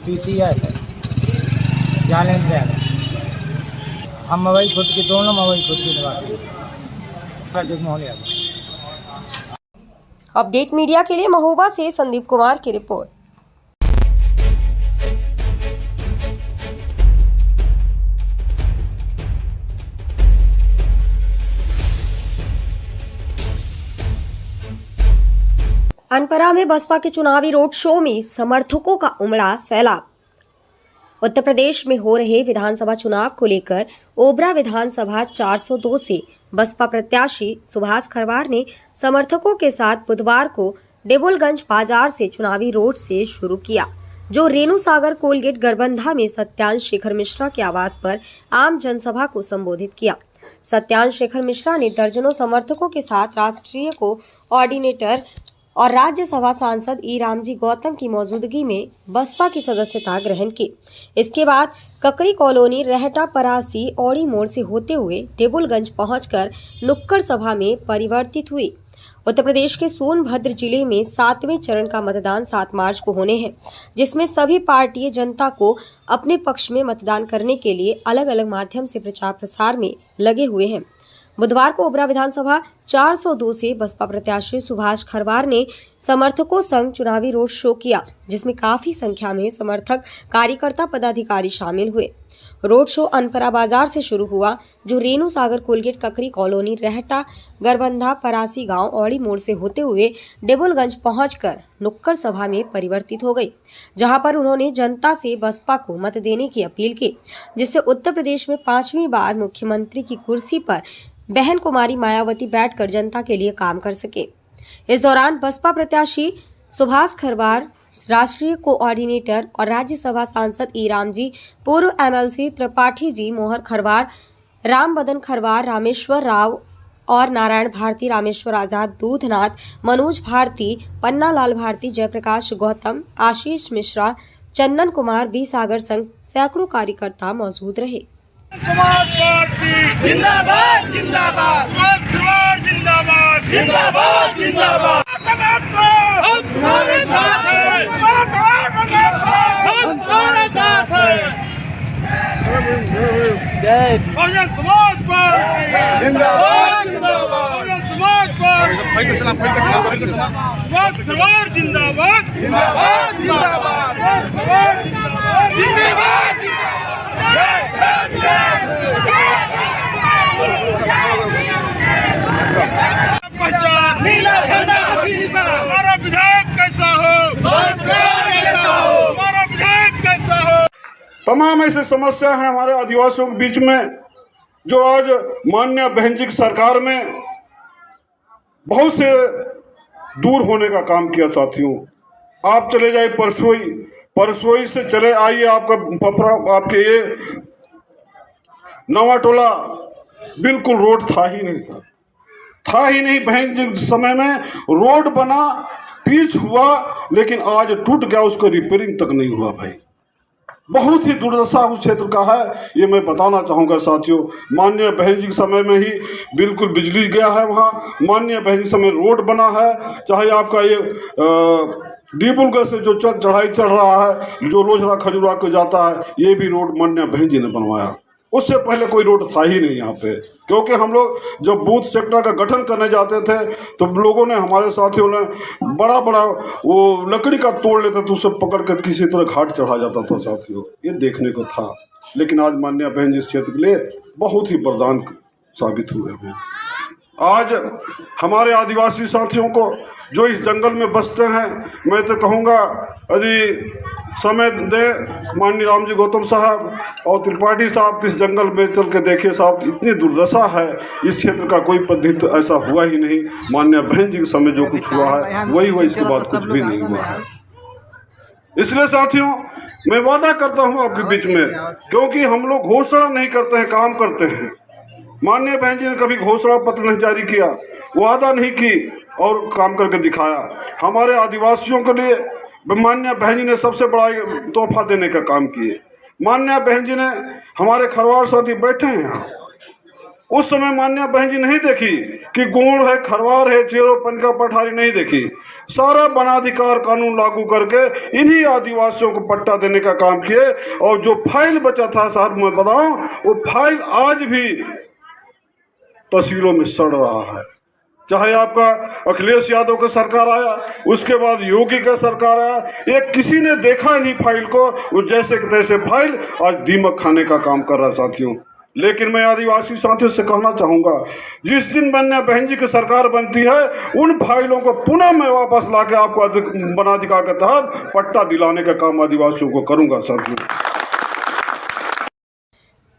PCI है, ज्ञानेंद्र यादव। हम मवई खुद के दोनों मवई खुद के निवासी हैं। जगमोहन यादव। अपडेट मीडिया के लिए महोबा से संदीप कुमार की रिपोर्ट। अनपरा में बसपा के चुनावी रोड शो में समर्थकों का उमड़ा सैलाब। उत्तर प्रदेश में हो रहे विधानसभा चुनाव को लेकर ओबरा विधानसभा 402 से बसपा प्रत्याशी सुभाष खरवार ने समर्थकों के साथ बुधवार को डेबुलगंज बाजार से चुनावी रोड से शुरू किया, जो रेणु सागर कोलगेट गरबंधा में सत्यांश शेखर मिश्रा के आवास पर आम जनसभा को संबोधित किया। सत्यांश शेखर मिश्रा ने दर्जनों समर्थकों के साथ राष्ट्रीय कोऑर्डिनेटर और राज्यसभा सांसद ई रामजी गौतम की मौजूदगी में बसपा की सदस्यता ग्रहण की। इसके बाद ककरी कॉलोनी, रहटा, परासी, औड़ी मोड़ से होते हुए डेबुलगंज पहुंचकर नुक्कड़ सभा में परिवर्तित हुई। उत्तर प्रदेश के सोनभद्र जिले में 7वें चरण का मतदान 7 मार्च को होने हैं, जिसमें सभी पार्टी जनता को अपने पक्ष में मतदान करने के लिए अलग अलग माध्यम से प्रचार प्रसार में लगे हुए हैं। बुधवार को ओबरा विधानसभा 402 से बसपा प्रत्याशी सुभाष खरवार ने समर्थकों संग चुनावी रोड शो किया, जिसमें काफी संख्या में समर्थक, कार्यकर्ता, पदाधिकारी शामिल हुए। रोड शो अनपरा बाजार से शुरू हुआ, जो रेणु सागर कोलगेट ककरी कॉलोनी, रहटा, गरबंधा, परासी गांव, औड़ी मोड़ से होते हुए डेबुलगंज पहुंचकर नुक्कड़ सभा में परिवर्तित हो गई, जहां पर उन्होंने जनता से बसपा को मत देने की अपील की, जिससे उत्तर प्रदेश में 5वीं बार मुख्यमंत्री की कुर्सी पर बहन कुमारी मायावती बैठकर जनता के लिए काम कर सके। इस दौरान बसपा प्रत्याशी सुभाष खरवार, राष्ट्रीय कोऑर्डिनेटर और राज्यसभा सांसद ईराम जी, पूर्व एमएलसी त्रिपाठी जी, मोहर खरवार, राम बदन खरवार, रामेश्वर राव और नारायण भारती, रामेश्वर आजाद, दूधनाथ, मनोज भारती, पन्ना लाल भारती, जयप्रकाश गौतम, आशीष मिश्रा, चंदन कुमार, बी सागर संग सैकड़ों कार्यकर्ता मौजूद रहे। जिंदाबाद जिंदाबाद जिंदाबाद जिंदाबाद जिंदाबाद हम तुम्हारे साथ हैं, हम तुम्हारे साथ हैं। बहुजन समाज पार्टी जिंदाबाद जिंदाबाद, बहुजन समाज पार्टी जिंदाबाद जिंदाबाद जिंदाबाद जिंदाबाद जिंदाबाद। हमारा विधायक कैसा हो, हमारा विधायक कैसा हो। तमाम ऐसी समस्या है हमारे आदिवासियों के बीच में, जो आज माननीय बहन जी की सरकार में बहुत से दूर होने का काम किया। साथियों, आप चले जाइए परसोई से चले आइए, आपका पपरा, आपके ये नवा टोला बिल्कुल रोड था ही नहीं सर, था ही नहीं। बहन जी समय में रोड बना, पिच हुआ, लेकिन आज टूट गया, उसको रिपेयरिंग तक नहीं हुआ। भाई बहुत ही दुर्दशा उस क्षेत्र का है, ये मैं बताना चाहूँगा साथियों। माननीय बहन जी के समय में ही बिल्कुल बिजली गया है वहाँ, माननीय बहन जी समय रोड बना है। चाहे आपका ये डीबुलगढ़ से जो चढ़ाई चढ़ रहा है, जो लोजरा खजुरा को जाता है, ये भी रोड माननीय बहन जी ने बनवाया। उससे पहले कोई रोड था ही नहीं यहाँ पे, क्योंकि हम लोग जब बूथ सेक्टर का गठन करने जाते थे तो लोगों ने, हमारे साथियों ने बड़ा वो लकड़ी का तोड़ लेते थे, उसे पकड़ कर किसी तरह घाट चढ़ा जाता था साथियों, ये देखने को था। लेकिन आज माननीय बहन जी इस क्षेत्र के लिए बहुत ही वरदान साबित हुए हैं। आज हमारे आदिवासी साथियों को जो इस जंगल में बसते हैं, मैं तो कहूँगा यदि समय दे माननीय राम जी गौतम साहब और त्रिपाठी साहब, इस जंगल में चल के देखिए साहब, इतनी दुर्दशा है इस क्षेत्र का, कोई प्रतिनिधित्व ऐसा हुआ ही नहीं। माननीय बहन जी के समय जो कुछ हुआ है वही इसके बाद कुछ भी नहीं हुआ है। इसलिए साथियों, मैं वादा करता हूँ आपके बीच में, क्योंकि हम लोग घोषणा नहीं करते हैं, काम करते हैं। माननीय बहन जी ने कभी घोषणा पत्र नहीं जारी किया, वादा नहीं की और काम करके दिखाया। हमारे आदिवासियों के लिए माननीय बहन जी ने सबसे बड़ा तोहफा देने का काम किए। माननीय बहन जी ने, हमारे खरवार साथी बैठे हैं यहाँ, उस समय माननीय बहन जी नहीं देखी कि गोंड है, खरवार है, चेरोपन का पठारी नहीं देखी। सारा वनाधिकार कानून लागू करके इन्हीं आदिवासियों को पट्टा देने का काम किए। और जो फाइल बचा था साहब, मैं बताऊं, वो फाइल आज भी तहसीलों में सड़ रहा है। चाहे आपका अखिलेश यादव का सरकार आया, उसके बाद योगी का सरकार आया, एक किसी ने देखा नहीं फाइल को, वो जैसे कि तैसे फाइल आज दीमक खाने का काम कर रहा है साथियों। लेकिन मैं आदिवासी साथियों से कहना चाहूँगा, जिस दिन माननीय बहन जी की सरकार बनती है, उन फाइलों को पुनः मैं वापस लाके आपको वनाधिकार के तहत पट्टा दिलाने का काम आदिवासियों को करूँगा साथियों।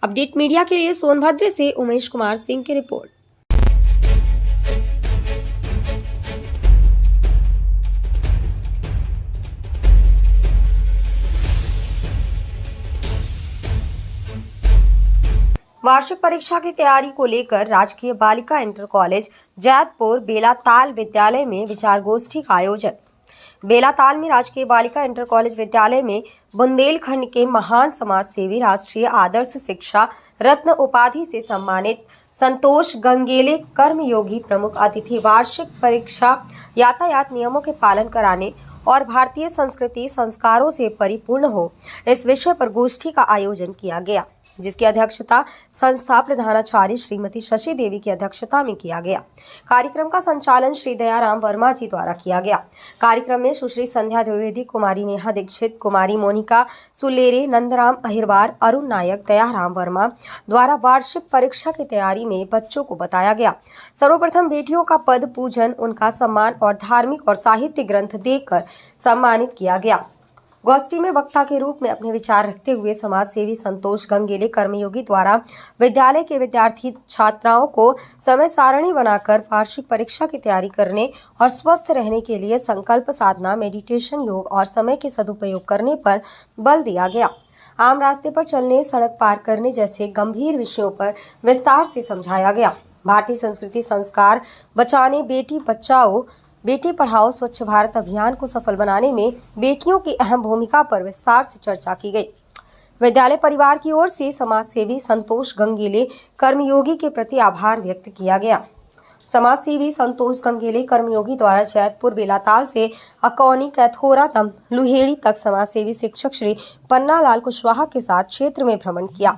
अपडेट मीडिया के लिए सोनभद्र से उमेश कुमार सिंह की रिपोर्ट। वार्षिक परीक्षा की तैयारी को लेकर राजकीय बालिका इंटर कॉलेज जैतपुर बेलाताल विद्यालय में विचार गोष्ठी का आयोजन। बेलाताल में राजकीय बालिका इंटर कॉलेज विद्यालय में बुंदेलखंड के महान समाज सेवी, राष्ट्रीय आदर्श शिक्षा रत्न उपाधि से सम्मानित संतोष गंगेले कर्मयोगी प्रमुख अतिथि वार्षिक परीक्षा यातायात नियमों के पालन कराने और भारतीय संस्कृति संस्कारों से परिपूर्ण हो, इस विषय पर गोष्ठी का आयोजन किया गया। जिसकी अध्यक्षता संस्था प्रधानाचार्य श्रीमती शशि देवी की अध्यक्षता में किया गया। कार्यक्रम का संचालन श्री दयाराम वर्मा जी द्वारा किया गया। कार्यक्रम में सुश्री संध्या द्विवेदी, कुमारी नेहा दीक्षित, कुमारी मोनिका सुलेरे, नंदराम अहिरवार, अरुण नायक, दयाराम वर्मा द्वारा वार्षिक परीक्षा की तैयारी में बच्चों को बताया गया। सर्वप्रथम बेटियों का पद पूजन, उनका सम्मान और धार्मिक और साहित्य ग्रंथ देकर सम्मानित किया गया। गोष्ठी में वक्ता के रूप में अपने विचार रखते हुए समाज सेवी संतोष गंगेले कर्मयोगी द्वारा विद्यालय के विद्यार्थी छात्राओं को समय सारणी बनाकर वार्षिक परीक्षा की तैयारी करने और स्वस्थ रहने के लिए संकल्प साधना, मेडिटेशन, योग और समय के सदुपयोग करने पर बल दिया गया। आम रास्ते पर चलने, सड़क पार करने जैसे गंभीर विषयों पर विस्तार से समझाया गया। भारतीय संस्कृति संस्कार बचाने, बेटी बचाओ बेटी पढ़ाओ, स्वच्छ भारत अभियान को सफल बनाने में बेटियों की अहम भूमिका पर विस्तार से चर्चा की गई। विद्यालय परिवार की ओर से समाज सेवी संतोष गंगेले कर्मयोगी के प्रति आभार व्यक्त किया गया। समाज सेवी संतोष गंगेले कर्मयोगी द्वारा जैतपुर बेलाताल से अकौनी, कैथोरा लुहेड़ी तक समाज सेवी शिक्षक श्री पन्नालाल कुशवाहा के साथ क्षेत्र में भ्रमण किया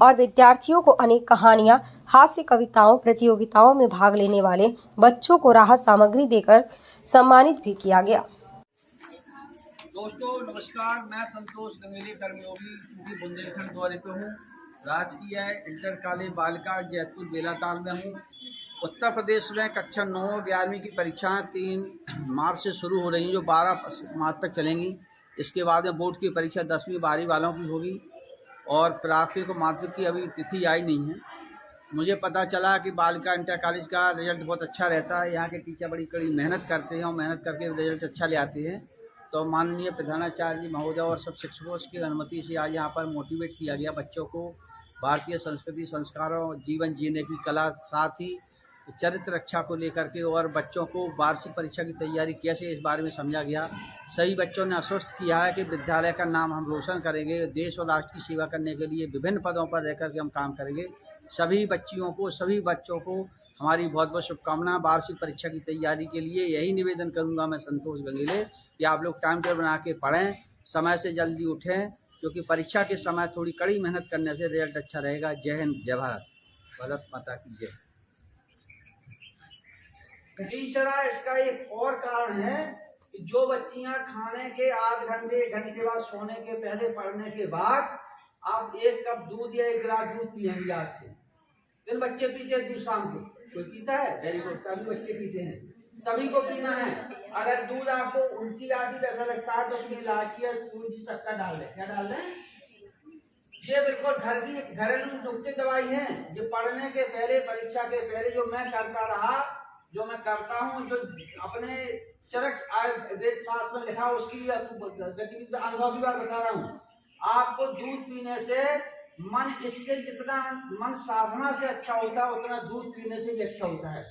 और विद्यार्थियों को अनेक कहानियां, हास्य कविताओं, प्रतियोगिताओं में भाग लेने वाले बच्चों को राहत सामग्री देकर सम्मानित भी किया गया। दोस्तों नमस्कार, मैं संतोष गंगेले कर्मयोगी चूंकि बुंदेलखंड दौरे पे हूँ। राजकीय इंटर कॉलेज बालिका जैतपुर बेलाताल में हूँ। उत्तर प्रदेश में कक्षा 9 11वीं की परीक्षाएं 3 मार्च से शुरू हो रही हैं, जो 12 मार्च तक चलेंगी। इसके बाद में बोर्ड की परीक्षा 10वीं 12वीं वालों की होगी और प्राथमिक और माध्यमिक की अभी तिथि आई नहीं है। मुझे पता चला कि बालिका इंटर कॉलेज का रिजल्ट बहुत अच्छा रहता है। यहाँ के टीचर बड़ी कड़ी मेहनत करते हैं और मेहनत करके रिजल्ट अच्छा ले आते हैं। तो माननीय प्रधानाचार्य महोदय और सब शिक्षकों की अनुमति से आज यहाँ पर मोटिवेट किया गया बच्चों को भारतीय संस्कृति संस्कारों, जीवन जीने की कला, साथ ही चरित्र रक्षा को लेकर के और बच्चों को वार्षिक परीक्षा की तैयारी कैसे, इस बारे में समझा गया। सभी बच्चों ने आश्वस्त किया है कि विद्यालय का नाम हम रोशन करेंगे, देश और राष्ट्र की सेवा करने के लिए विभिन्न पदों पर रहकर के हम काम करेंगे। सभी बच्चों को हमारी बहुत बहुत शुभकामनाएं वार्षिक परीक्षा की तैयारी के लिए। यही निवेदन करूंगा मैं संतोष गंगेले कि आप लोग टाइम टेबल बना के पढ़ें, समय से जल्दी उठें, क्योंकि परीक्षा के समय थोड़ी कड़ी मेहनत करने से रिजल्ट अच्छा रहेगा। जय हिंद, जय भारत, भारत माता की जय। तीसरा इसका एक और कारण है कि जो बच्चियां खाने के आध घंटे 1 घंटे बाद सोने के पहले पढ़ने के बाद आप 1 कप दूध या 1 गिलास दूध पिएंगे गिलास से। फिर बच्चे पीते हैं दूध शाम को, कोई पीता है? वेरी गुड, सभी बच्चे पीते हैं, सभी को पीना है। अगर दूध आपको उल्टी आदि ऐसा लगता है तो उसमें इलायची और थोड़ी सी शक्कर डाल दें। क्या डाल दें? ये बिल्कुल घर की घरेलू नुक्ते दवाई है। जो पढ़ने के पहले, परीक्षा के पहले जो मैं करता रहा, जो मैं करता हूँ, जो अपने चरक वेद शास्त्र में लिखा उसकी गतिविधि अनुभव की बात बता रहा हूँ। आपको दूध पीने से मन, इससे जितना मन साधना से अच्छा होता है उतना दूध पीने से भी अच्छा होता है।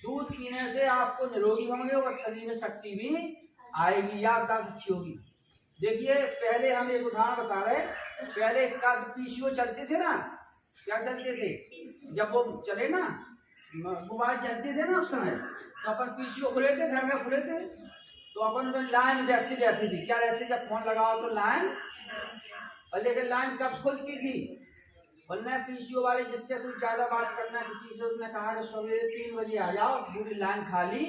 दूध पीने से आपको निरोगी होंगे और शरीर में शक्ति भी आएगी, याददाश्त अच्छी होगी। देखिए पहले हम एक उदाहरण बता रहे, पहले पीसीओ चलते थे ना, क्या चलते थे? जब वो चले ना, मोबाइल चलते थे ना उस समय, तो अपन पीसीओ खुले थे, घर में खुले थे, तो अपन लाइन जैसी रहती थी। क्या रहती? जब फोन लगाओ तो लाइन, और लेकिन लाइन कब खुलती थी? बोलना पीसीओ वाले जिससे कोई ज्यादा बात करना किसी से, उसने कहा कि सवेरे 3 बजे आ जाओ, पूरी लाइन खाली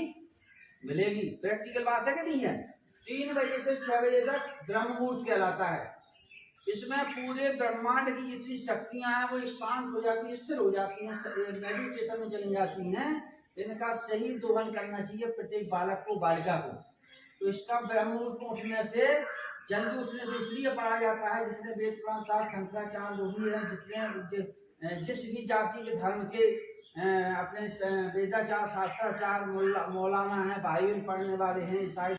मिलेगी। प्रैक्टिकल बात है कि नहीं है? 3 बजे से 6 बजे तक ब्रह्म मुहूर्त कहलाता है। इसमें पूरे ब्रह्मांड की जितनी शक्तियां हैं वो शांत हो जाती है, स्थिर हो जाती हैं, मेडिटेशन में चली जाती हैं। इनका सही दोहन करना चाहिए प्रत्येक बालक को, बालिका को। तो इसका ब्रह्म मुहूर्त को उठने से, जल्दी उठने से इसलिए पढ़ा जाता है, जितने वेद पुराण शास्त्र शंकराचार्य जो भी है, जितने जिस भी जाति के धर्म के अपने वेदाचार शास्त्राचार मौलाना है, भाई पढ़ने वाले हैं, ईसाई।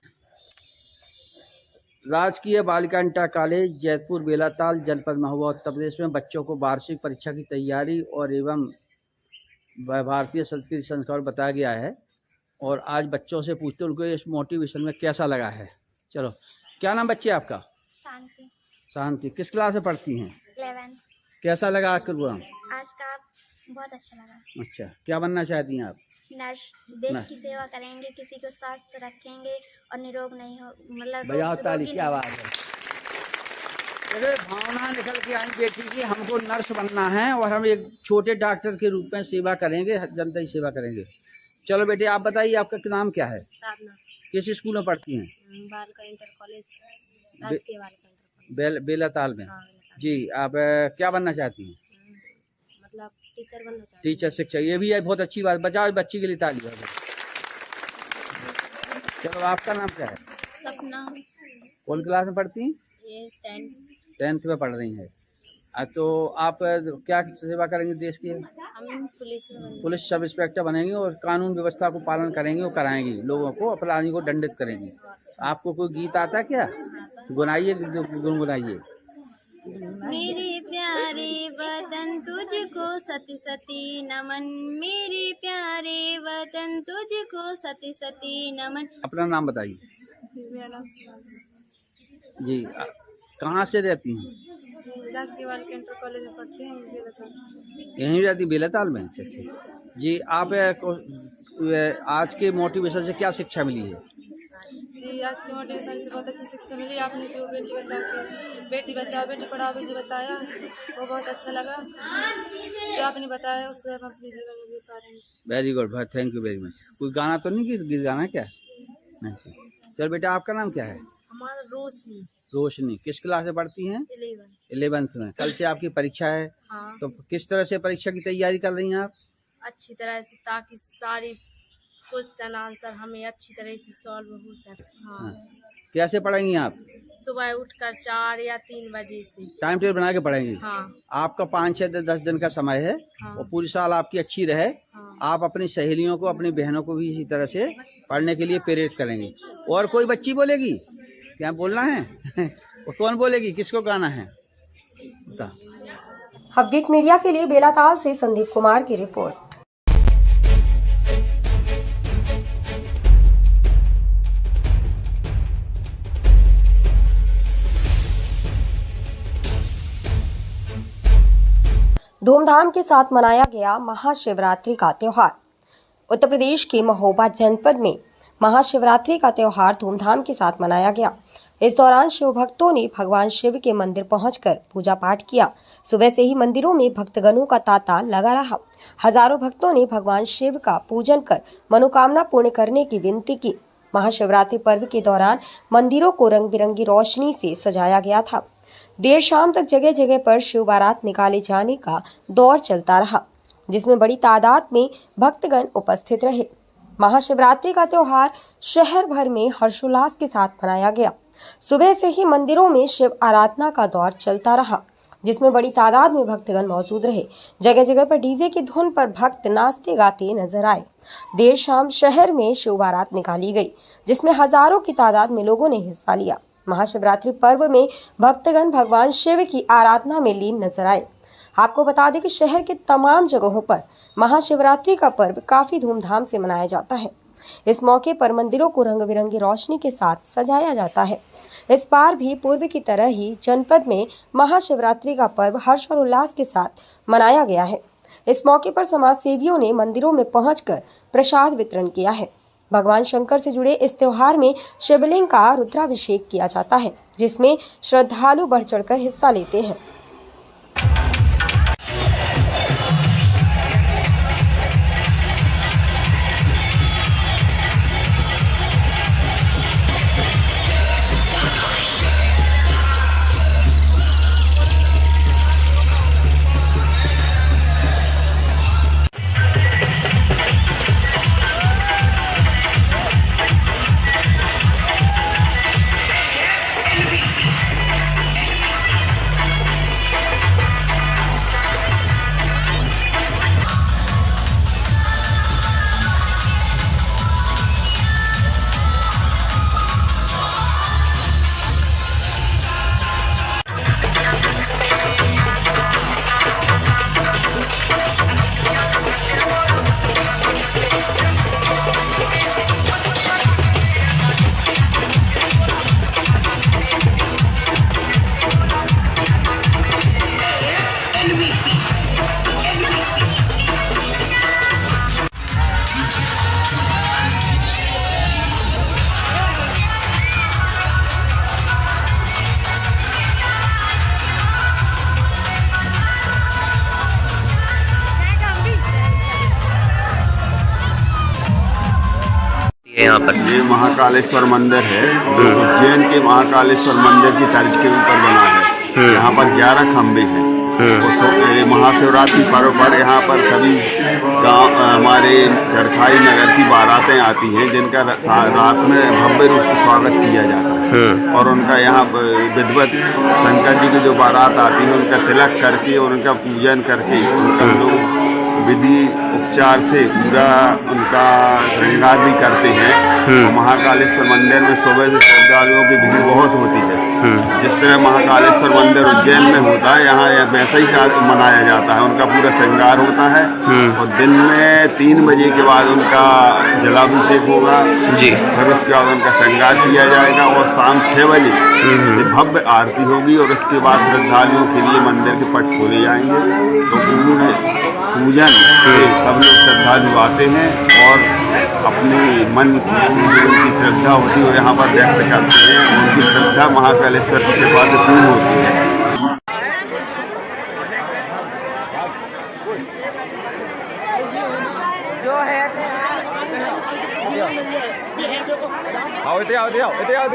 राजकीय बालिका इंटर कॉलेज जैतपुर बेलाताल जनपद महुआ उत्तर प्रदेश में बच्चों को वार्षिक परीक्षा की तैयारी और एवं भारतीय संस्कृति संस्कार बताया गया है। और आज बच्चों से पूछते हैं उनको इस मोटिवेशन में कैसा लगा है। चलो, क्या नाम बच्चे आपका? शांति। शांति, किस क्लास में पढ़ती हैं? 11। कैसा लगा आज का प्रोग्राम? आज का बहुत अच्छा लगा। अच्छा, क्या बनना चाहती हैं आप? नर्स। देश की सेवा करेंगे, किसी को स्वस्थ रखेंगे और निरोग नहीं हो, मतलब बजाओ ताली, क्या बात है। देखिए भावना निकल के आई बेटी की, हमको नर्स बनना है और हम एक छोटे डॉक्टर के रूप में सेवा करेंगे, जनता की सेवा करेंगे। चलो बेटे आप बताइए आपका नाम क्या है? साधना। किस स्कूल में पढ़ती हैं? बालिका इंटर कॉलेज, राजकीय बालिका इंटर कॉलेज। बेलाताल में। जी, आप क्या बनना चाहती हैं? मतलब टीचर बनना चाहती हूँ। टीचर, शिक्षक, ये भी है बहुत अच्छी बात। बचाओ बच्ची के लिए ताली बजाओ। चलो आपका नाम क्या है? सपना। कौन क्लास में पढ़ती हैं? ये 10th में पढ़ रही हैं। तो आप क्या सेवा करेंगे देश की? हम पुलिस सब इंस्पेक्टर बनेंगे और कानून व्यवस्था को पालन करेंगे और कराएंगे, लोगों को अपराधी को दंडित करेंगे। आपको कोई गीत आता है क्या? गुनाइए, गुनगुनाइए। मेरे प्यारे वतन तुझको सती सती नमन, मेरे प्यारे वतन तुझको सती सती नमन। अपना नाम बताइए। जी, कहाँ से रहती हैं? राजकीय बालिका इंटर कॉलेज में पढ़ते हैं, बेलाताल। यहीं रहती बेलाताल में? अच्छा। जी, आप आज के मोटिवेशन से क्या शिक्षा मिली है? जी, आज के मोटिवेशन से बहुत अच्छी शिक्षा मिली। आपने जो बेटी बचाओ बेटी पढ़ाओ भी जो बताया वो बहुत अच्छा लगा। जो आपने बताया उससे हम अपने जीवन में उतार रहे हैं। Very good, thank you very much. कोई गाना तो नहीं, गीत गाना है क्या? नहीं। चल बेटा आपका नाम क्या है? हमारा रोशनी। रोशनी, किस क्लास में पढ़ती हैं? 11th में। कल से आपकी परीक्षा है। हाँ। तो किस तरह से परीक्षा की तैयारी कर रही हैं आप? अच्छी तरह से, ताकि सारी क्वेश्चन आंसर हमें अच्छी तरह से सॉल्व हो सके। हाँ। कैसे पढ़ेंगी आप? सुबह उठकर 4 या 3 बजे से टाइम टेबल बना के पढ़ेंगी? हाँ। आपका 5, 6, 10 दिन का समय है। हाँ। और पूरी साल आपकी अच्छी रहे। हाँ। आप अपनी सहेलियों को, अपनी बहनों को भी इसी तरह से पढ़ने के लिए प्रेरित करेंगी। और कोई बच्ची बोलेगी? क्या बोलना है? और कौन बोलेगी? किसको गाना है? बता। अपडेट मीडिया के लिए बेलाताल से संदीप कुमार की रिपोर्ट। धूमधाम के साथ मनाया गया महाशिवरात्रि का त्योहार। उत्तर प्रदेश के महोबा जनपद में महाशिवरात्रि का त्योहार धूमधाम के साथ मनाया गया। इस दौरान शिव भक्तों ने भगवान शिव के मंदिर पहुंचकर पूजा पाठ किया। सुबह से ही मंदिरों में भक्तगणों का तांता लगा रहा। हजारों भक्तों ने भगवान शिव का पूजन कर मनोकामना पूर्ण करने की विनती की। महाशिवरात्रि पर्व के दौरान मंदिरों को रंग बिरंगी रोशनी से सजाया गया था। देर शाम तक जगह जगह पर शिव बारात निकाले जाने का दौर चलता रहा, जिसमें बड़ी तादाद में भक्तगण उपस्थित रहे। महाशिवरात्रि का त्योहार शहर भर में हर्षोल्लास के साथ मनाया गया। सुबह से ही मंदिरों में शिव आराधना का दौर चलता रहा, जिसमें बड़ी तादाद में भक्तगण मौजूद रहे। जगह जगह पर डीजे की धुन पर भक्त नाचते गाते नजर आए। देर शाम शहर में शिव बारात निकाली गई, जिसमें हजारों की तादाद में लोगों ने हिस्सा लिया। महाशिवरात्रि पर्व में भक्तगण भगवान शिव की आराधना में लीन नजर आए। आपको बता दें कि शहर के तमाम जगहों पर महाशिवरात्रि का पर्व काफी धूमधाम से मनाया जाता है। इस मौके पर मंदिरों को रंग बिरंगी रोशनी के साथ सजाया जाता है। इस बार भी पूर्व की तरह ही जनपद में महाशिवरात्रि का पर्व हर्ष और उल्लास के साथ मनाया गया है। इस मौके पर समाज सेवियों ने मंदिरों में पहुंचकर प्रसाद वितरण किया है। भगवान शंकर से जुड़े इस त्योहार में शिवलिंग का रुद्राभिषेक किया जाता है, जिसमें श्रद्धालु बढ़ चढ़कर हिस्सा लेते हैं। यहाँ पर? ये महाकालेश्वर मंदिर है, उज्जैन के महाकालेश्वर मंदिर की तर्ज के ऊपर बना है। यहाँ पर 11 खम्भे हैं। महाशिवरात्रि पर्व पर यहाँ पर सभी गांव हमारे चरखाई नगर की बारातें आती हैं, जिनका रात में भव्य रूप से स्वागत किया जाता है और उनका यहाँ विधिवत शंकर जी की जो बारात आती है उनका तिलक करके और उनका पूजन करके उनका लोग विधि उपचार से पूरा उनका श्रृंगार भी करते हैं। और महाकालेश्वर मंदिर में सुबह से श्रद्धालुओं की भीड़ बहुत होती है। जिस तरह महाकालेश्वर मंदिर उज्जैन में होता है, यहाँ वैसा ही मनाया जाता है। उनका पूरा श्रृंगार होता है और दिन में 3 बजे के बाद उनका जलाभिषेक होगा जी। फिर उसके बाद उनका श्रृंगार किया जाएगा और शाम 6 बजे भव्य आरती होगी और उसके बाद श्रद्धालुओं के लिए मंदिर के पट खोले जाएंगे। तो पूजन सब लोग श्रद्धालु आते हैं और अपनी मन की उनकी श्रद्धा होती है और यहाँ पर व्यक्त करते हैं। उनकी श्रद्धा महाकालेश्वर की कृपा से पूर्ण होती है। जो है आओ इधर आओ, इधर आओ,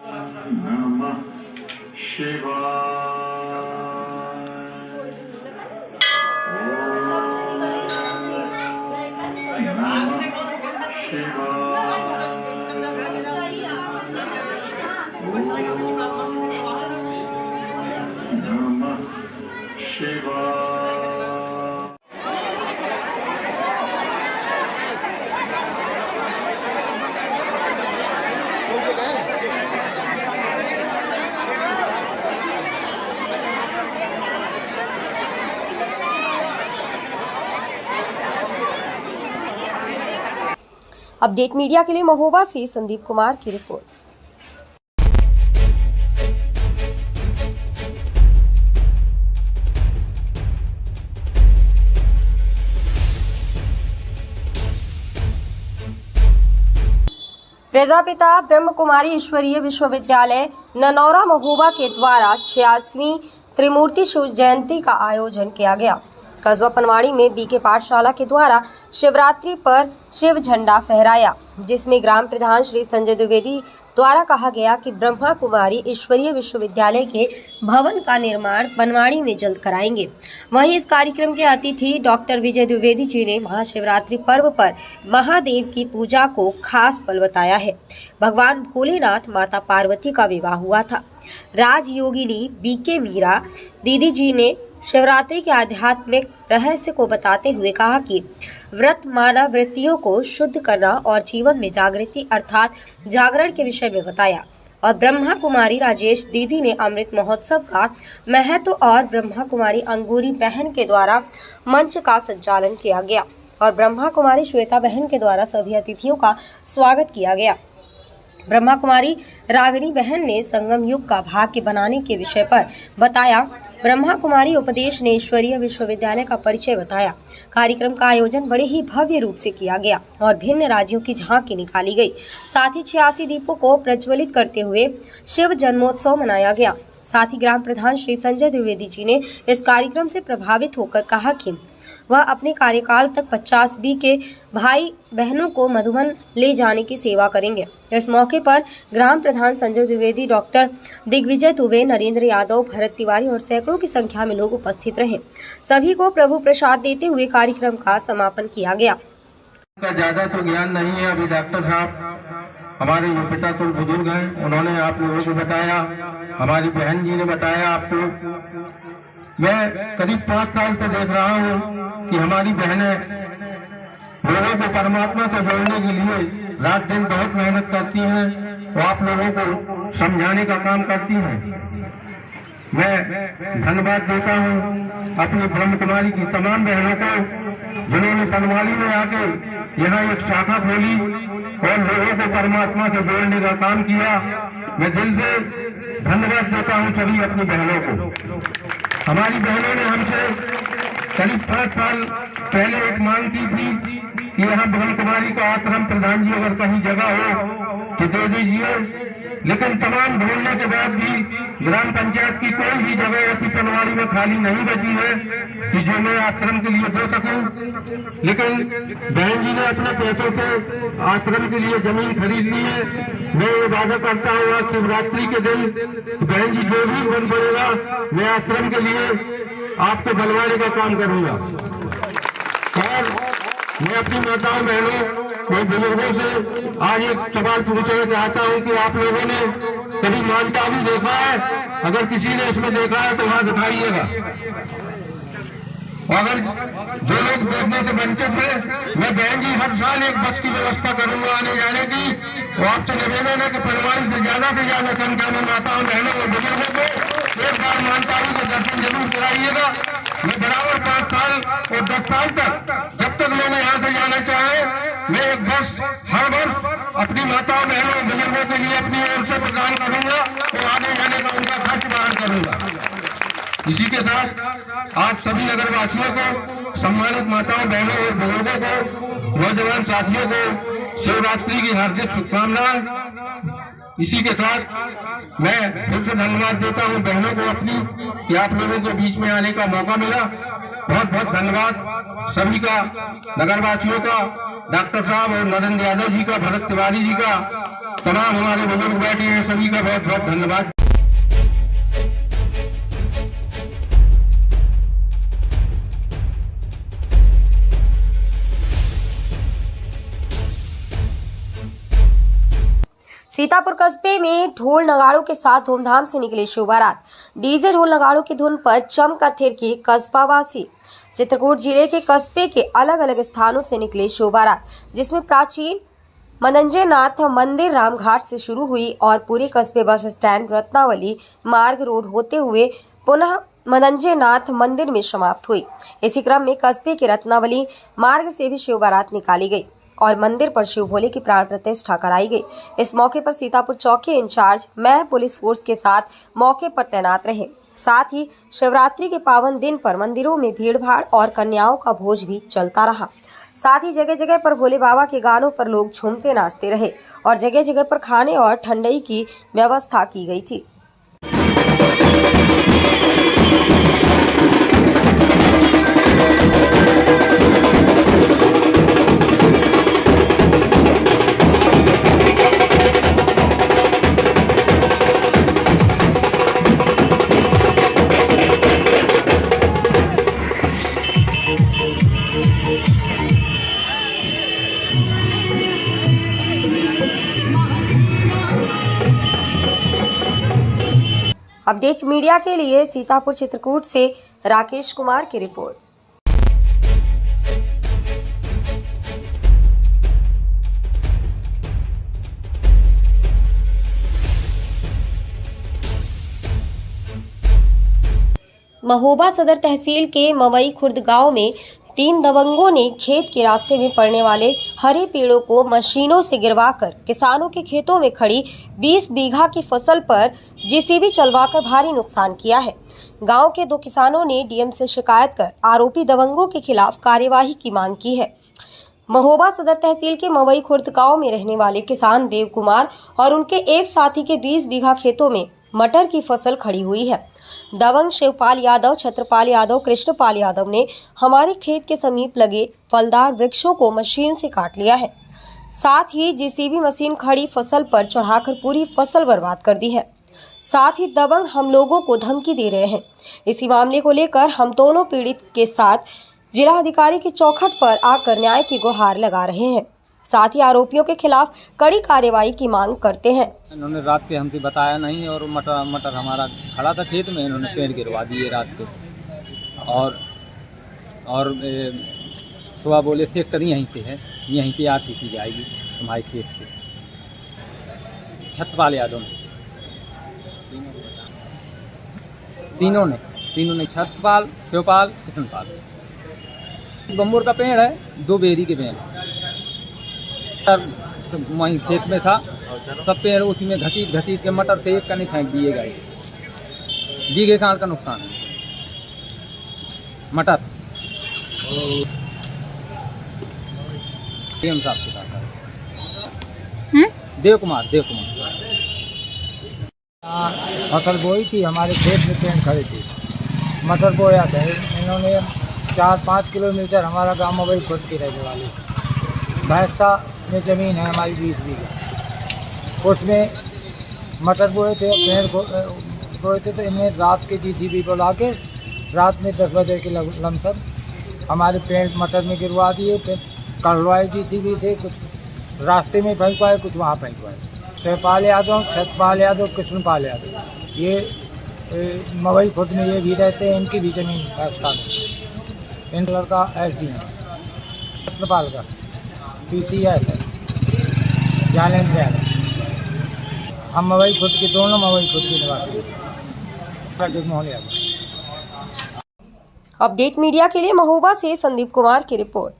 नमः शिवाय। अपडेट मीडिया के लिए महोबा से संदीप कुमार की रिपोर्ट। प्रजापिता ब्रह्म कुमारी ईश्वरीय विश्वविद्यालय ननौरा महोबा के द्वारा 86वीं त्रिमूर्ति शिव जयंती का आयोजन किया गया। कस्बा पनवाड़ी में बीके पाठशाला के द्वारा शिवरात्रि पर शिव झंडा फहराया, जिसमें ग्राम प्रधान श्री संजय द्विवेदी द्वारा कहा गया कि ब्रह्मा कुमारी ईश्वरीय विश्वविद्यालय के भवन का निर्माण पनवाड़ी में जल्द कराएंगे। वहीं इस कार्यक्रम के अतिथि डॉक्टर विजय द्विवेदी जी ने महाशिवरात्रि पर्व पर महादेव की पूजा को खास पल बताया है। भगवान भोलेनाथ माता पार्वती का विवाह हुआ था। राजयोगिनी बीके मीरा दीदी जी ने शिवरात्रि के आध्यात्मिक रहस्य को बताते हुए कहा कि व्रत मानव वृत्तियों को शुद्ध करना और जीवन में जागृति अर्थात जागरण के विषय में बताया। और ब्रह्मा कुमारी राजेश दीदी ने अमृत महोत्सव का महत्व और ब्रह्मा कुमारी अंगूरी बहन के द्वारा मंच का संचालन किया गया और ब्रह्मा कुमारी श्वेता बहन के द्वारा सभी अतिथियों का स्वागत किया गया। ब्रह्मा कुमारी रागिनी बहन ने संगम युग का भाग्य बनाने के विषय पर बताया। ब्रह्मा कुमारी उपदेश ने ईश्वरीय विश्वविद्यालय का परिचय बताया। कार्यक्रम का आयोजन बड़े ही भव्य रूप से किया गया और भिन्न राज्यों की झांकी निकाली गई। साथ ही 86 दीपों को प्रज्वलित करते हुए शिव जन्मोत्सव मनाया गया। साथ ही ग्राम प्रधान श्री संजय द्विवेदी जी ने इस कार्यक्रम से प्रभावित होकर कहा कि वह अपने कार्यकाल तक 50 बी के भाई बहनों को मधुबन ले जाने की सेवा करेंगे। इस मौके पर ग्राम प्रधान संजय द्विवेदी, डॉक्टर दिग्विजय दुबे, नरेंद्र यादव, भरत तिवारी और सैकड़ों की संख्या में लोग उपस्थित रहे। सभी को प्रभु प्रसाद देते हुए कार्यक्रम का समापन किया गया। ज्यादा तो ज्ञान नहीं है। अभी डॉक्टर साहब हमारे जो पिता तो बुजुर्ग हैं, उन्होंने आप लोगों को बताया, हमारी बहन जी ने बताया आपको। मैं करीब 5 साल से देख रहा हूँ कि हमारी बहनें लोगों को परमात्मा से जोड़ने के लिए रात दिन बहुत मेहनत करती हैं और आप लोगों को समझाने का काम करती हैं। मैं धन्यवाद देता हूँ अपनी ब्रह्म कुमारी की तमाम बहनों को, जिन्होंने पनवाड़ी में आके यहाँ एक शाखा खोली और लोगों को परमात्मा से जोड़ने का काम किया। मैं दिल से धन्यवाद देता हूँ सभी अपनी बहनों को। हमारी बहनों ने हमसे करीब 5 साल पहले एक मांग की थी कि यहाँ ब्रह्म कुमारी का आश्रम प्रधान जी अगर कहीं जगह हो तो दे दीजिए, लेकिन तमाम ढूंढने के बाद भी ग्राम पंचायत की कोई भी जगह ऐसी पनवाड़ी में खाली नहीं बची है कि जो मैं आश्रम के लिए दे सकूं। लेकिन बहन जी ने अपने पैसों से आश्रम के लिए जमीन खरीद ली है। मैं ये वादा करता हूँ आज शिवरात्रि के दिन बहन जी जो भी बन पड़ेगा मैं आश्रम के लिए आपको बनवाने का काम करूंगा। और मैं अपनी माताओं बहनों और बुजुर्गों से आज एक सवाल पूछना चाहता हूं कि आप लोगों ने कभी मानता भी देखा है? अगर किसी ने इसमें देखा है तो हाथ उठाइएगा। अगर जो लोग देखने से वंचित है, मैं बहन जी हर साल एक बस की व्यवस्था करूंगा आने जाने की। और आपसे निवेदन है कि परिवार से ज्यादा संख्या में माताओं बहनों और बुजुर्गों को एक बार मानतारी के दर्शन जरूर कराइएगा। मैं बराबर 5 साल और 10 साल तक जब तक लोग यहाँ से जाना चाहे, मैं एक बस हर वर्ष अपनी माताओं बहनों और बुजुर्गों के लिए अपनी ओर से प्रदान करूंगा और आने जाने का उनका खर्च वहन करूंगा। इसी के साथ आज सभी नगरवासियों को, सम्मानित माताओं बहनों और बुजुर्गों को, नौजवान साथियों को शिवरात्रि की हार्दिक शुभकामनाएं। इसी के साथ मैं फिर से धन्यवाद देता हूं बहनों को अपनी कि आप लोगों के बीच में आने का मौका मिला। बहुत बहुत धन्यवाद सभी का, नगरवासियों का, डॉक्टर साहब और नरेंद्र यादव जी का, भरत तिवारी जी का तमाम हमारे बुजुर्ग बैठे हैं, सभी का बहुत बहुत धन्यवाद। सीतापुर कस्बे में ढोल नगाड़ों के साथ धूमधाम से निकली शिव बारात। डीजे ढोल नगाड़ों की धुन पर चमका थिरकी कस्बा वासी। चित्रकूट जिले के कस्बे के अलग अलग स्थानों से निकली शिव बारात, जिसमें प्राचीन मनंजयनाथ मंदिर रामघाट से शुरू हुई और पूरे कस्बे बस स्टैंड रत्नावली मार्ग रोड होते हुए पुनः मनंजयनाथ मंदिर में समाप्त हुई। इसी क्रम में कस्बे के रत्नावली मार्ग से भी शिव बारात निकाली गई और मंदिर पर शिव भोले की प्राण प्रतिष्ठा कराई गई। इस मौके पर सीतापुर चौकी इंचार्ज मैं पुलिस फोर्स के साथ मौके पर तैनात रहे। साथ ही शिवरात्रि के पावन दिन पर मंदिरों में भीड़-भाड़ और कन्याओं का भोज भी चलता रहा। साथ ही जगह जगह पर भोले बाबा के गानों पर लोग झूमते नाचते रहे और जगह जगह पर खाने और ठंडई की व्यवस्था की गई थी। अपडेट मीडिया के लिए सीतापुर चित्रकूट से राकेश कुमार की रिपोर्ट। महोबा सदर तहसील के मवई खुर्द गांव में 3 दबंगों ने खेत के रास्ते में पड़ने वाले हरे पेड़ों को मशीनों से गिरवाकर किसानों के खेतों में खड़ी 20 बीघा की फसल पर जेसीबी चलवाकर भारी नुकसान किया है। गांव के 2 किसानों ने डीएम से शिकायत कर आरोपी दबंगों के खिलाफ कार्यवाही की मांग की है। महोबा सदर तहसील के मवई खुर्द गांव में रहने वाले किसान देव कुमार और उनके एक साथी के 20 बीघा खेतों में मटर की फसल खड़ी हुई है। दबंग शिवपाल यादव, छत्रपाल यादव, कृष्णपाल यादव ने हमारे खेत के समीप लगे फलदार वृक्षों को मशीन से काट लिया है। साथ ही जेसीबी मशीन खड़ी फसल पर चढ़ाकर पूरी फसल बर्बाद कर दी है। साथ ही दबंग हम लोगों को धमकी दे रहे हैं। इसी मामले को लेकर हम दोनों पीड़ित के साथ जिला अधिकारी की चौखट पर आकर न्याय की गुहार लगा रहे हैं। साथ ही आरोपियों के खिलाफ कड़ी कार्रवाई की मांग करते हैं। इन्होंने रात के हमसे बताया नहीं और मटर हमारा खड़ा था खेत में, इन्होंने पेड़ गिरवा दिए रात को और सुबह बोले सेक्टर यहीं से है, यहीं से आरसीसी जाएगी हमारे खेत से। छत्रपाल यादव ने तीनों ने छत्रपाल, शिवपाल, कृष्णपाल। बम्बूर का पेड़ है, 2 बेरी के पेड़ वहीं खेत में था, सब पेड़ उसी में घसीट के मटर से एक कनी फेंक दिए गए। बीघे का नुकसान है मटर। साहब से कहा देव कुमार फसल बोई थी, हमारे खेत में पेड़ खड़े थे, मटर बोया था। इन्होंने 4-5 किलोमीटर हमारा गांव में वही खुद की रहने वाली भैंसता में ज़मीन है हमारी 20 बीघा, उसमें मटर बोए थे, पेड़ बोए थे। तो इन्हें रात के जेसीबी बुला के रात में 10 बजे के लमसम हमारे पेड़ मटर में गिरवा दिए। फिर कढ़वाए जेसीबी थे, कुछ रास्ते में फेंकवाए, कुछ वहाँ फेंकवाए। शिवपाल यादव, छत्रपाल यादव, कृष्णपाल यादव, ये मवई खुद में ये भी रहते हैं, इनकी भी ज़मीन रास्ता में। इन लड़का एसडी है, छत्रपाल का PCS है, ज्ञानेंद्र यादव। हम मवई खुद के दोनों मवई खुद के निवासी। अपडेट मीडिया के लिए महोबा से संदीप कुमार की रिपोर्ट।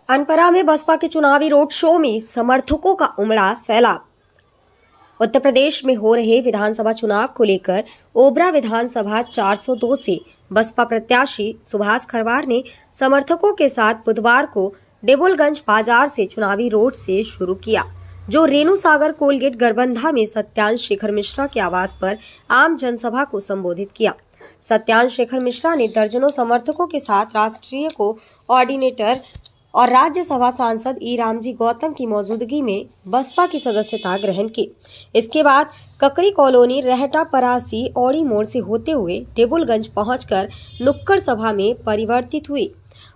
अनपरा में बसपा के चुनावी रोड शो में समर्थकों का उमड़ा सैलाब। उत्तर प्रदेश में हो रहे विधानसभा चुनाव को लेकर ओबरा विधानसभा 402 से बसपा प्रत्याशी सुभाष खरवार ने समर्थकों के साथ बुधवार को डेबुलगंज बाजार से चुनावी रोड से शुरू किया। जो रेणु सागर कोलगेट गरबंधा में सत्यांश शेखर मिश्रा के आवास पर आम जनसभा को संबोधित किया। सत्यांश शेखर मिश्रा ने दर्जनों समर्थकों के साथ राष्ट्रीय कोऑर्डिनेटर और राज्यसभा सांसद ई रामजी गौतम की मौजूदगी में बसपा की सदस्यता ग्रहण की। इसके बाद ककरी कॉलोनी रहटा परासी औड़ी मोड़ से होते हुए टेबुलगंज पहुंचकर नुक्कड़ सभा में परिवर्तित हुई।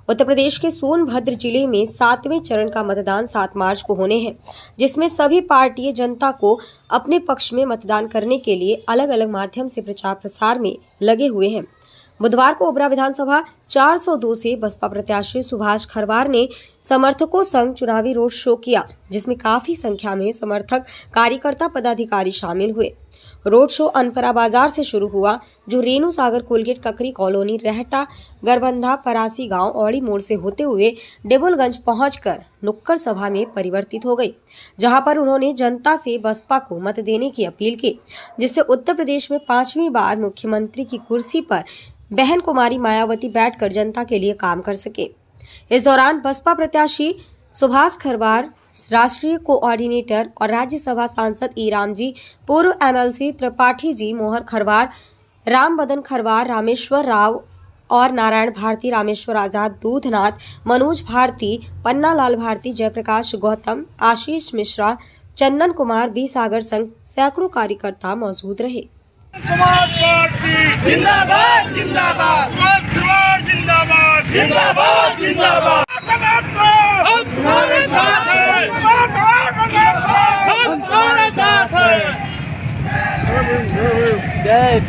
उत्तर प्रदेश के सोनभद्र जिले में 7वें चरण का मतदान 7 मार्च को होने हैं, जिसमें सभी पार्टी जनता को अपने पक्ष में मतदान करने के लिए अलग अलग माध्यम से प्रचार प्रसार में लगे हुए हैं। बुधवार को ओबरा विधानसभा 402 से बसपा प्रत्याशी सुभाष खरवार ने समर्थकों संग चुनावी रोड शो किया, जिसमें काफी संख्या में समर्थक, कार्यकर्ता, पदाधिकारी शामिल हुए। रोड शो अनपरा बाजार से शुरू हुआ, जो रेणु सागर कोलगेट ककरी कॉलोनी रहटा गरबंधा परासी गांव औड़ी मोड़ से होते हुए डेबुलगंज पहुंचकर नुक्कड़ सभा में परिवर्तित हो गई, जहां पर उन्होंने जनता से बसपा को मत देने की अपील की, जिससे उत्तर प्रदेश में 5वीं बार मुख्यमंत्री की कुर्सी पर बहन कुमारी मायावती बैठकर जनता के लिए काम कर सके। इस दौरान बसपा प्रत्याशी सुभाष खरवार, राष्ट्रीय कोऑर्डिनेटर और राज्यसभा सांसद ई रामजी, पूर्व एमएलसी त्रिपाठी जी, मोहर खरवार, राम बदन खरवार, रामेश्वर राव और नारायण भारती, रामेश्वर आजाद, दूधनाथ, मनोज भारती, पन्ना लाल भारती, जयप्रकाश गौतम, आशीष मिश्रा, चंदन कुमार, बी सागर संग सैकड़ों कार्यकर्ता मौजूद रहे। समाज पार्टी जिंदाबाद जिंदाबाद, जिंदाबाद जिंदाबाद जिंदाबाद, हम तुम्हारे साथ हैं, हम तुम्हारे साथ हैं।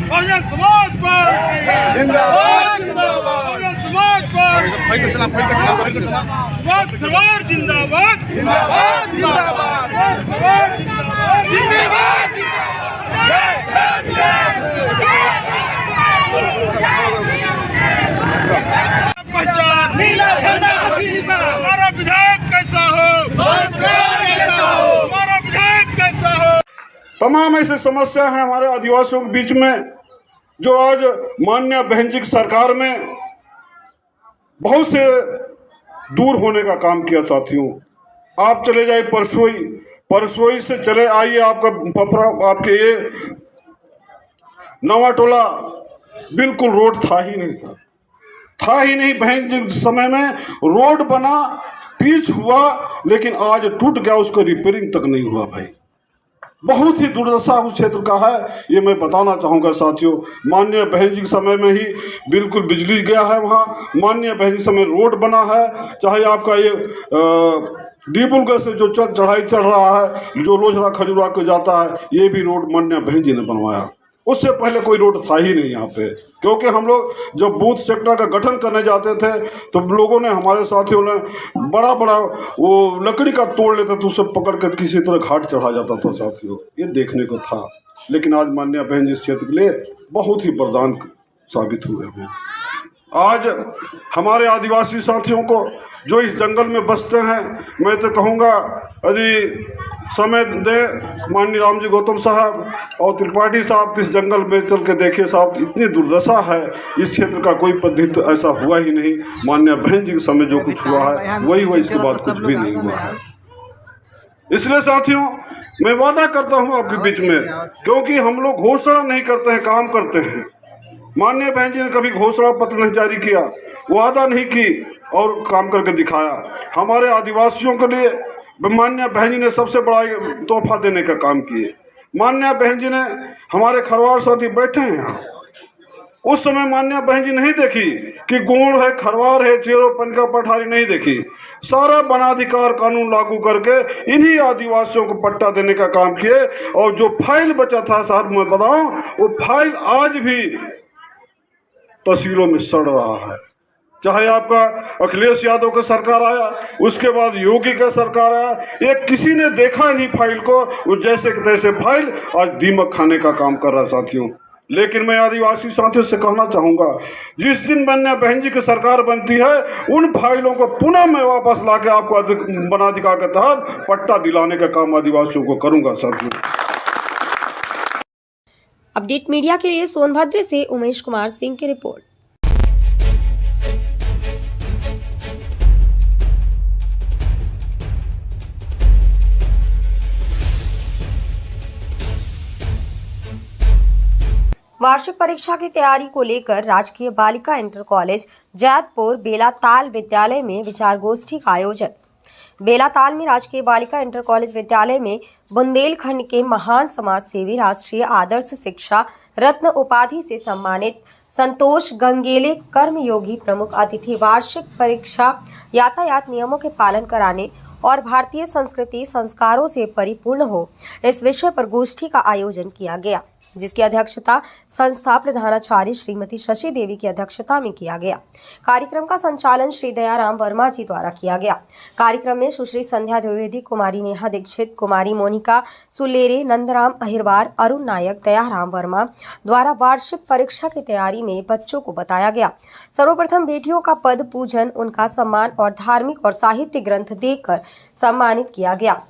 बहुजन समाज पार्टी जिंदाबाद जिंदाबाद, बहुजन समाज पार्टी सुभाष खरवार जिंदाबाद जिंदाबाद जिंदाबाद, जिंदाबाद हमारा विधायक कैसा हो, हमारा विधायक कैसा हो। तमाम ऐसी समस्या है हमारे आदिवासियों के बीच में, जो आज माननीय बहन जी की सरकार में बहुत से दूर होने का काम किया। साथियों, आप चले जाइए परसोई से चले आइए, आपका पपरा, आपके ये नवा टोला बिल्कुल रोड था ही नहीं सर, था ही नहीं। बहन जी समय में रोड बना, पिच हुआ, लेकिन आज टूट गया, उसका रिपेयरिंग तक नहीं हुआ भाई। बहुत ही दुर्दशा उस क्षेत्र का है, ये मैं बताना चाहूँगा साथियों। माननीय बहन जी के समय में ही बिल्कुल बिजली गया है वहाँ, माननीय बहन जी समय रोड बना है। चाहे आपका ये डीबुलगढ़ से जो चढ़ाई चढ़ रहा है, जो लोजरा खजुरा को जाता है, ये भी रोड माननीय बहन जी ने बनवाया। उससे पहले कोई रोड था ही नहीं यहाँ पे, क्योंकि हम लोग जब बूथ सेक्टर का गठन करने जाते थे तो लोगों ने, हमारे साथियों ने बड़ा वो लकड़ी का तोड़ लेते थे, उसे पकड़ कर किसी तरह घाट चढ़ा जाता था साथियों, ये देखने को था। लेकिन आज माननीय बहन जी इस क्षेत्र के लिए बहुत ही वरदान साबित हुए हैं। आज हमारे आदिवासी साथियों को जो इस जंगल में बसते हैं, मैं तो कहूँगा यदि समय दें माननीय रामजी गौतम साहब और त्रिपाठी साहब, इस जंगल में चल के देखिए साहब, इतनी दुर्दशा है इस क्षेत्र का, कोई पद्धति तो ऐसा हुआ ही नहीं। माननीय बहन जी के समय जो कुछ हुआ है वही हुआ, इसके बाद कुछ भी नहीं हुआ है। इसलिए साथियों, मैं वादा करता हूँ आपके बीच में, क्योंकि हम लोग घोषणा नहीं करते हैं, काम करते हैं। माननीय बहन जी ने कभी घोषणा पत्र नहीं जारी किया, वादा नहीं की और काम करके दिखाया। हमारे आदिवासियों के लिए माननीय बहन जी ने सबसे बड़ा तोहफा देने का काम किए। माननीय बहन जी ने, हमारे खरवार साथी बैठे हैं यहाँ, उस समय माननीय बहन जी नहीं देखी कि गोंड है, खरवार है, चेरो पनका पठारी नहीं देखी। सारा वनाधिकार कानून लागू करके इन्हीं आदिवासियों को पट्टा देने का काम किए। और जो फाइल बचा था साहब, मैं बताऊं, वो फाइल आज भी तहसीलों में सड़ रहा है। चाहे आपका अखिलेश यादव का सरकार आया, उसके बाद योगी का सरकार आया, ये किसी ने देखा नहीं फाइल को, वो जैसे कि तैसे फाइल आज दीमक खाने का काम कर रहा है साथियों। लेकिन मैं आदिवासी साथियों से कहना चाहूँगा, जिस दिन माननीय बहन जी की सरकार बनती है, उन फाइलों को पुनः मैं वापस ला के आपको वनाधिकार के तहत पट्टा दिलाने का काम आदिवासियों को करूँगा साथियों। अपडेट मीडिया के लिए सोनभद्र से उमेश कुमार सिंह की रिपोर्ट। वार्षिक परीक्षा की तैयारी को लेकर राजकीय बालिका इंटर कॉलेज जैतपुर बेलाताल विद्यालय में विचार गोष्ठी का आयोजन। बेलाताल में राजकीय बालिका इंटर कॉलेज विद्यालय में बुंदेलखंड के महान समाज सेवी, राष्ट्रीय आदर्श शिक्षा रत्न उपाधि से सम्मानित संतोष गंगेले कर्मयोगी प्रमुख अतिथि वार्षिक परीक्षा यातायात नियमों के पालन कराने और भारतीय संस्कृति संस्कारों से परिपूर्ण हो, इस विषय पर गोष्ठी का आयोजन किया गया, जिसकी अध्यक्षता संस्था प्रधानाचार्य श्रीमती शशि देवी की अध्यक्षता में किया गया। कार्यक्रम का संचालन श्री दयाराम वर्मा जी द्वारा किया गया। कार्यक्रम में सुश्री संध्या द्विवेदी, कुमारी नेहा दीक्षित, कुमारी मोनिका सुलेरे, नंदराम अहिरवार, अरुण नायक, दयाराम वर्मा द्वारा वार्षिक परीक्षा की तैयारी में बच्चों को बताया गया। सर्वप्रथम बेटियों का पद पूजन, उनका सम्मान और धार्मिक और साहित्य ग्रंथ देकर सम्मानित किया गया।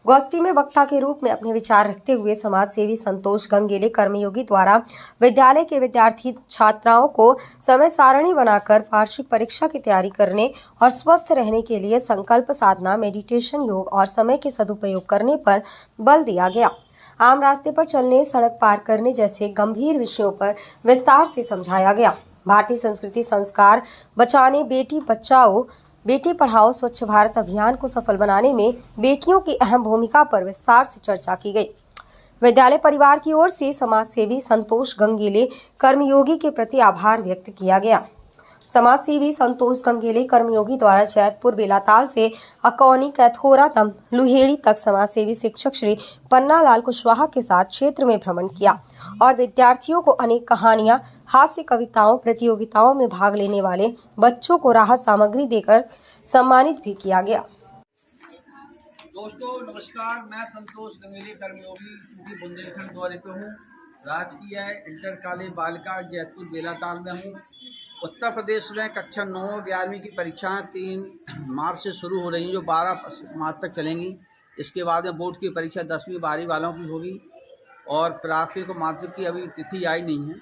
गोष्ठी में वक्ता के रूप में अपने विचार रखते हुए समाज सेवी संतोष गंगेले कर्मयोगी द्वारा विद्यालय के विद्यार्थी छात्राओं को समय सारणी बनाकर वार्षिक परीक्षा की तैयारी करने और स्वस्थ रहने के लिए संकल्प साधना, मेडिटेशन, योग और समय के सदुपयोग करने पर बल दिया गया। आम रास्ते पर चलने, सड़क पार करने जैसे गंभीर विषयों पर विस्तार से समझाया गया। भारतीय संस्कृति संस्कार बचाने, बेटी बचाओ बेटी पढ़ाओ स्वच्छ भारत अभियान को सफल बनाने में बेटियों की अहम भूमिका पर विस्तार से चर्चा की गई। विद्यालय परिवार की ओर से समाज सेवी संतोष गंगेले कर्मयोगी के प्रति आभार व्यक्त किया गया। समाज सेवी संतोष गंगेले कर्मयोगी द्वारा जैतपुर बेलाताल से अकौनी, कैथोरा, लुहेड़ी तक समाज सेवी शिक्षक श्री पन्नालाल कुशवाहा के साथ क्षेत्र में भ्रमण किया और विद्यार्थियों को अनेक कहानियां, हास्य कविताओं, प्रतियोगिताओं में भाग लेने वाले बच्चों को राहत सामग्री देकर सम्मानित भी किया गया। दोस्तों नमस्कार, मैं संतोष गंगेले कर्मयोगी बुंदेलखंड दौरे पे हूँ। राजकीय इंटर कॉलेज बालिका जैतपुर बेलाताल में हूँ। उत्तर प्रदेश में कक्षा 9 11वीं की परीक्षाएं 3 मार्च से शुरू हो रही हैं, जो 12 मार्च तक चलेंगी। इसके बाद में बोर्ड की परीक्षा 10वीं 12वीं वालों की होगी और प्राथमिक और माध्यमिक की अभी तिथि आई नहीं है।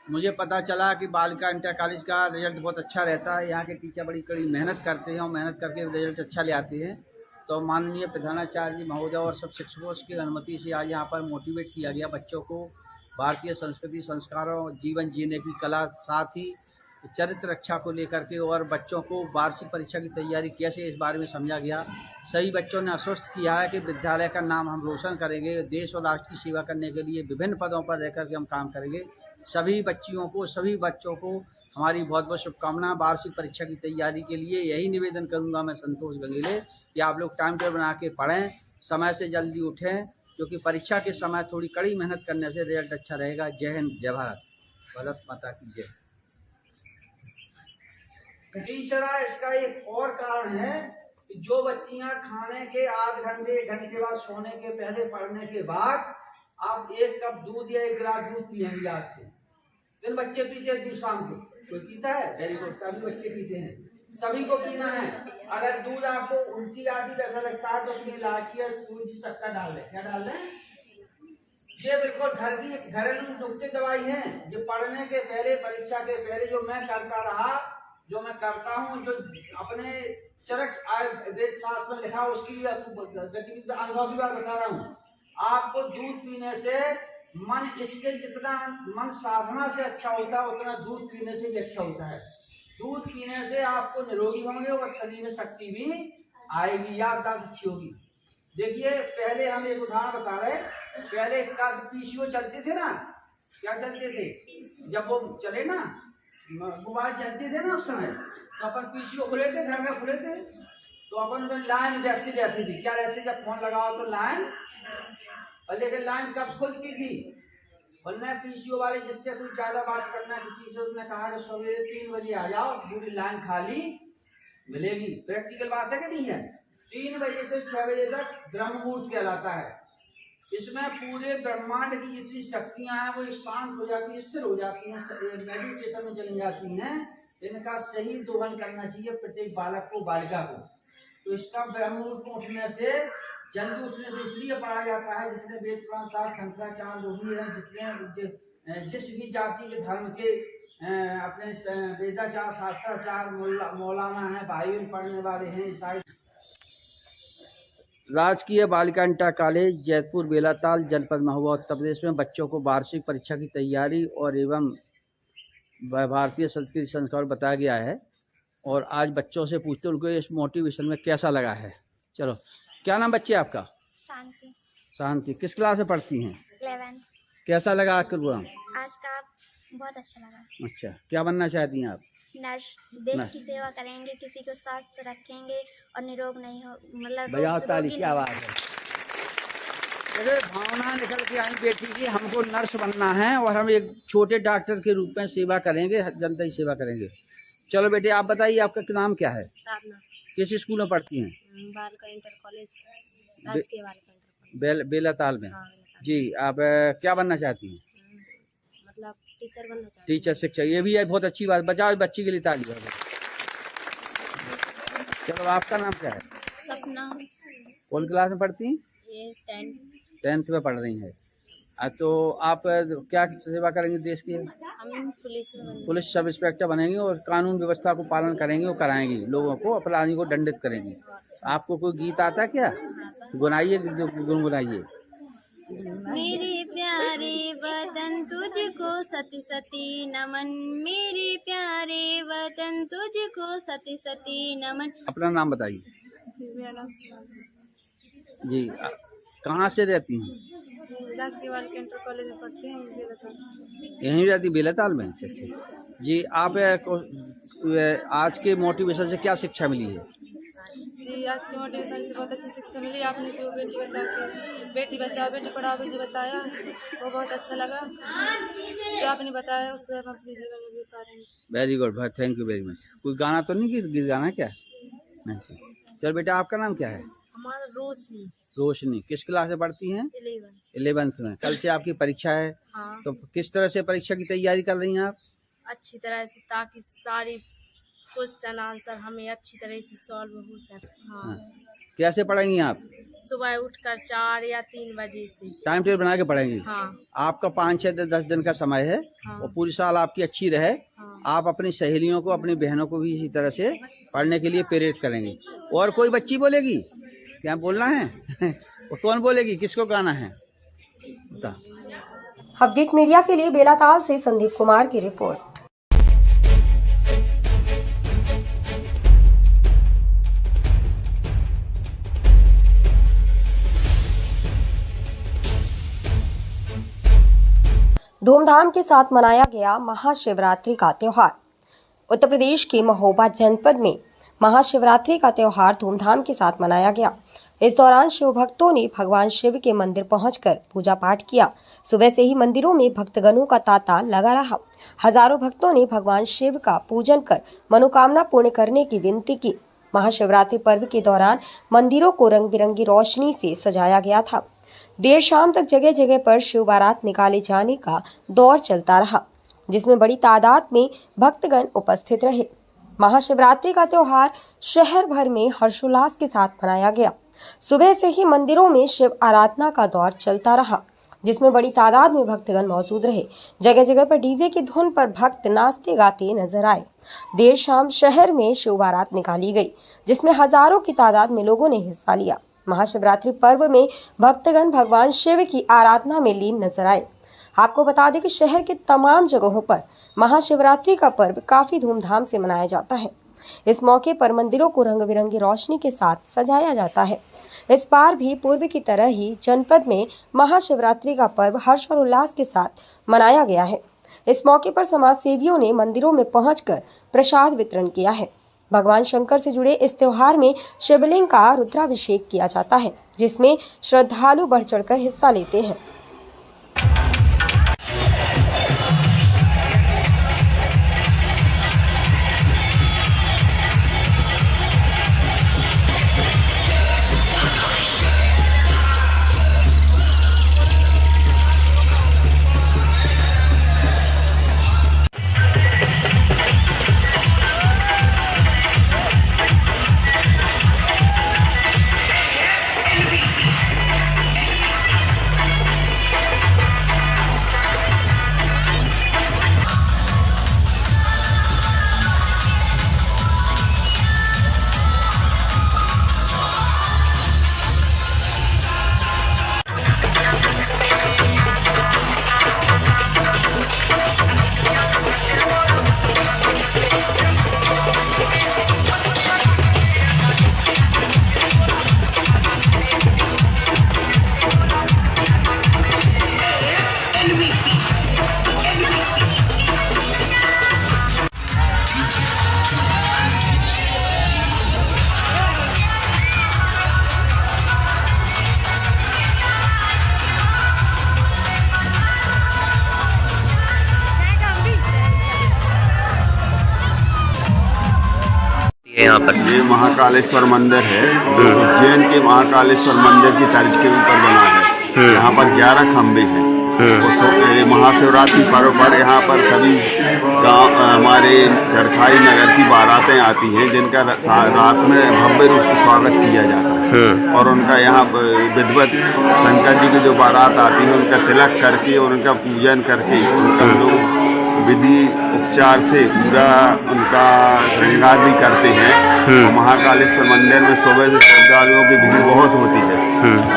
मुझे पता चला कि बालिका इंटर कॉलेज का रिजल्ट बहुत अच्छा रहता है। यहाँ के टीचर बड़ी कड़ी मेहनत करते हैं और मेहनत करके रिजल्ट अच्छा ले आते हैं। तो माननीय प्रधानाचार्य महोदय और सब शिक्षकों की अनुमति से आज यहाँ पर मोटिवेट किया गया बच्चों को भारतीय संस्कृति संस्कारों, जीवन जीने की कला, साथ ही चरित्र रक्षा को लेकर के और बच्चों को वार्षिक परीक्षा की तैयारी कैसे, इस बारे में समझा गया। सभी बच्चों ने आश्वस्त किया है कि विद्यालय का नाम हम रोशन करेंगे, देश और राष्ट्र की सेवा करने के लिए विभिन्न पदों पर रहकर के हम काम करेंगे। सभी बच्चियों को, सभी बच्चों को हमारी बहुत बहुत शुभकामना। वार्षिक परीक्षा की तैयारी के लिए यही निवेदन करूँगा मैं संतोष गंगेले कि आप लोग टाइम टेबल बना के पढ़ें, समय से जल्दी उठें, क्योंकि परीक्षा के समय थोड़ी कड़ी मेहनत करने से रिजल्ट अच्छा रहेगा। जय हिंद, जय भारत, भारत माता की जय। तीसरा इसका एक और कारण है कि जो बच्चियां खाने के आध घंटे 1 घंटे बाद सोने के पहले पढ़ने के बाद आप 1 कप दूध या 1 गिलास दूध पिएंगे गिलास से। दिन बच्चे पीते हैं, दूध शाम को कोई पीता है? वेरी गुड, सभी बच्चे पीते हैं, सभी को पीना है। अगर दूध आपको उल्टी आदि ऐसा लगता है तो उसमें इलायची और सूजी शक्कर डाल दें। क्या डाल दें? ये बिल्कुल घर की घरेलू नुक्ते दवाई है। जो पढ़ने के पहले, परीक्षा के पहले जो मैं करता रहा, जो मैं करता हूँ, जो अपने चरक वेद शास्त्र में लिखा उसकी गतिविधि अनुभव की बात बता रहा हूँ। आपको दूध पीने से मन, इससे जितना मन साधना से अच्छा होता है उतना दूध पीने से भी अच्छा होता है। दूध पीने से आपको निरोगी होंगे और शरीर में शक्ति भी आएगी, याददाश्त अच्छी होगी। देखिए पहले हम एक उदाहरण बता रहे, पहले पीसीओ चलते थे ना, क्या चलते थे? जब वो चले ना, मोबाइल चलते थे ना उस समय, तो अपन पीसीओ खुले थे, घर में खुले थे, तो अपन लाइन व्यस्ती रहती थी। क्या रहती? जब फोन लगाओ तो लाइन, और लेकिन लाइन कब खुलती थी? बोलना पीसीओ वाले जिससे कोई ज्यादा बात करना किसी से, उसने कहा कि सवेरे 3 बजे आ जाओ, पूरी लाइन खाली मिलेगी। प्रैक्टिकल बात है कि नहीं है? 3 बजे से 6 बजे तक ब्रह्म मुहूर्त कहलाता है। इसमें पूरे ब्रह्मांड की जितनी शक्तियां हैं वो शांत हो जाती है, स्थिर हो जाती हैं, मेडिटेशन में चली जाती हैं। इनका सही दोहन करना चाहिए प्रत्येक बालक को, बालिका को। तो इसका ब्रह्म मुहूर्त को उठने से, जल्दी उठने से इसलिए पढ़ा जाता है, जितने वेद पुराण शास्त्र शंकराचार्य जो भी है, जितने जिस भी जाति के धर्म के अपने वेदाचार शास्त्राचार मौलाना है, बाइबल पढ़ने वाले हैं, ईसाई। राजकीय बालिका इंटर कॉलेज जैतपुर बेलाताल जनपद महुआ उत्तर प्रदेश में बच्चों को वार्षिक परीक्षा की तैयारी और एवं भारतीय संस्कृति संस्कार बताया गया है। और आज बच्चों से पूछते हैं उनको इस मोटिवेशन में कैसा लगा है। चलो, क्या नाम बच्चे आपका? शांति। शांति। किस क्लास में पढ़ती हैं? 11। कैसा लगा आज का प्रोग्राम? आज का बहुत अच्छा लगा। अच्छा, क्या बनना चाहती हैं आप? नर्स। देश की सेवा करेंगे, किसी को स्वस्थ रखेंगे और निरोग नहीं हो, मतलब बजाओ ताली, क्या बात है। अरे भावना निकल के आई बेटी की, हमको नर्स बनना है और हम एक छोटे डॉक्टर के रूप में सेवा करेंगे, जनता की सेवा करेंगे। चलो बेटे, आप बताइए आपका नाम क्या है? साधना। किस स्कूल में पढ़ती हैं? बालिका इंटर कॉलेज, राजकीय बालिका इंटर कॉलेज बेलाताल में। जी, आप क्या बनना चाहती हैं? मतलब टीचर बनना चाहती हूँ। टीचर, शिक्षक, ये भी है बहुत अच्छी बात। बचाओ बच्ची के लिए ताली। चलो, आपका नाम क्या है? सपना। कौन क्लास में पढ़ती हैं? ये 10th में पढ़ रही हैं। तो आप क्या सेवा करेंगे देश की? हम पुलिस सब इंस्पेक्टर बनेंगे और कानून व्यवस्था को पालन करेंगे और कराएंगे, लोगों को, अपराधी को दंडित करेंगे। आपको कोई गीत आता है क्या? गुनाइए, गुनगुनाइए। मेरे प्यारे वतन तुझको सती सती नमन, मेरे प्यारे वतन तुझको सती सती नमन। अपना नाम बताइए। जी, कहाँ से रहती हैं? राजकीय बालिका इंटर कॉलेज में पढ़ते हैं, बेलाताल। यहीं रहती बेलाताल में? जी, आप आज के मोटिवेशन से क्या शिक्षा मिली है? जी, आज के मोटिवेशन से बहुत अच्छी शिक्षा मिली। आपने जो बेटी बचाओ बेटी पढ़ाओ जो बताया वो बहुत अच्छा लगा। जो आपने बताया उससे हम अपने जीवन में भी उतारेंगे। Very good, thank you very much. कोई गाना तो नहीं, गीत गाना क्या? नहीं। चल बेटा, आपका नाम क्या है? हमारा रोशनी। रोशनी। किस क्लास में पढ़ती हैं? 11th में। कल से आपकी परीक्षा है। हाँ। तो किस तरह से परीक्षा की तैयारी कर रही हैं आप? अच्छी तरह से, ताकि सारी क्वेश्चन आंसर हमें अच्छी तरह से सॉल्व हो सके। हाँ। कैसे पढ़ेंगी आप? सुबह उठकर 4 या 3 बजे से टाइम टेबल बना के पढ़ेंगी? हाँ। आपका 5, 6, 10 दिन का समय है। हाँ। और पूरी साल आपकी अच्छी रहे। हाँ। आप अपनी सहेलियों को, अपनी बहनों को भी इसी तरह से पढ़ने के लिए प्रेरित करेंगे। और कोई बच्ची बोलेगी? क्या बोलना है? और कौन बोलेगी? किसको गाना है? बता। अपडेट मीडिया के लिए बेलाताल से संदीप कुमार की रिपोर्ट। धूमधाम के साथ मनाया गया महाशिवरात्रि का त्योहार। उत्तर प्रदेश के महोबा जनपद में महाशिवरात्रि का त्योहार धूमधाम के साथ मनाया गया। इस दौरान शिव भक्तों ने भगवान शिव के मंदिर पहुंचकर पूजा पाठ किया। सुबह से ही मंदिरों में भक्तगणों का तांता लगा रहा। हजारों भक्तों ने भगवान शिव का पूजन कर मनोकामना पूर्ण करने की विनती की। महाशिवरात्रि पर्व के दौरान मंदिरों को रंग बिरंगी रोशनी से सजाया गया था। देर शाम तक जगह जगह पर शिव बारात निकाले जाने का दौर चलता रहा, जिसमें बड़ी तादाद में भक्तगण उपस्थित रहे। महाशिवरात्रि का त्योहार शहर भर में हर्षोल्लास के साथ मनाया गया। सुबह से ही मंदिरों में शिव आराधना का दौर चलता रहा, जिसमें बड़ी तादाद में भक्तगण मौजूद रहे। जगह जगह पर डीजे की धुन पर भक्त नाचते गाते नजर आए। देर शाम शहर में शिव बारात निकाली गई, जिसमें हजारों की तादाद में लोगों ने हिस्सा लिया। महाशिवरात्रि पर्व में भक्तगण भगवान शिव की आराधना में लीन नजर आए। आपको बता दें कि शहर के तमाम जगहों पर महाशिवरात्रि का पर्व काफी धूमधाम से मनाया जाता है। इस मौके पर मंदिरों को रंग बिरंगी रोशनी के साथ सजाया जाता है। इस बार भी पूर्व की तरह ही जनपद में महाशिवरात्रि का पर्व हर्ष और उल्लास के साथ मनाया गया है। इस मौके पर समाज सेवियों ने मंदिरों में पहुंचकर प्रसाद वितरण किया है। भगवान शंकर से जुड़े इस त्योहार में शिवलिंग का रुद्राभिषेक किया जाता है, जिसमें श्रद्धालु बढ़ चढ़कर हिस्सा लेते हैं। यहाँ पर? ये महाकालेश्वर मंदिर है, उज्जैन के महाकालेश्वर मंदिर की तर्ज के ऊपर बना है। यहाँ पर 11 खम्भे हैं। महाशिवरात्रि पर्व पर यहाँ पर सभी गांव हमारे चरखाई नगर की बारातें आती हैं, जिनका रात में भव्य रूप से स्वागत किया जाता है और उनका यहाँ विधिवत शंकर जी की जो बारात आती है उनका तिलक करके और उनका पूजन करके उनका लोग विधि उपचार से पूरा उनका श्रृंगार भी करते हैं। और महाकालेश्वर मंदिर में सुबह से श्रद्धालुओं की भीड़ बहुत होती है।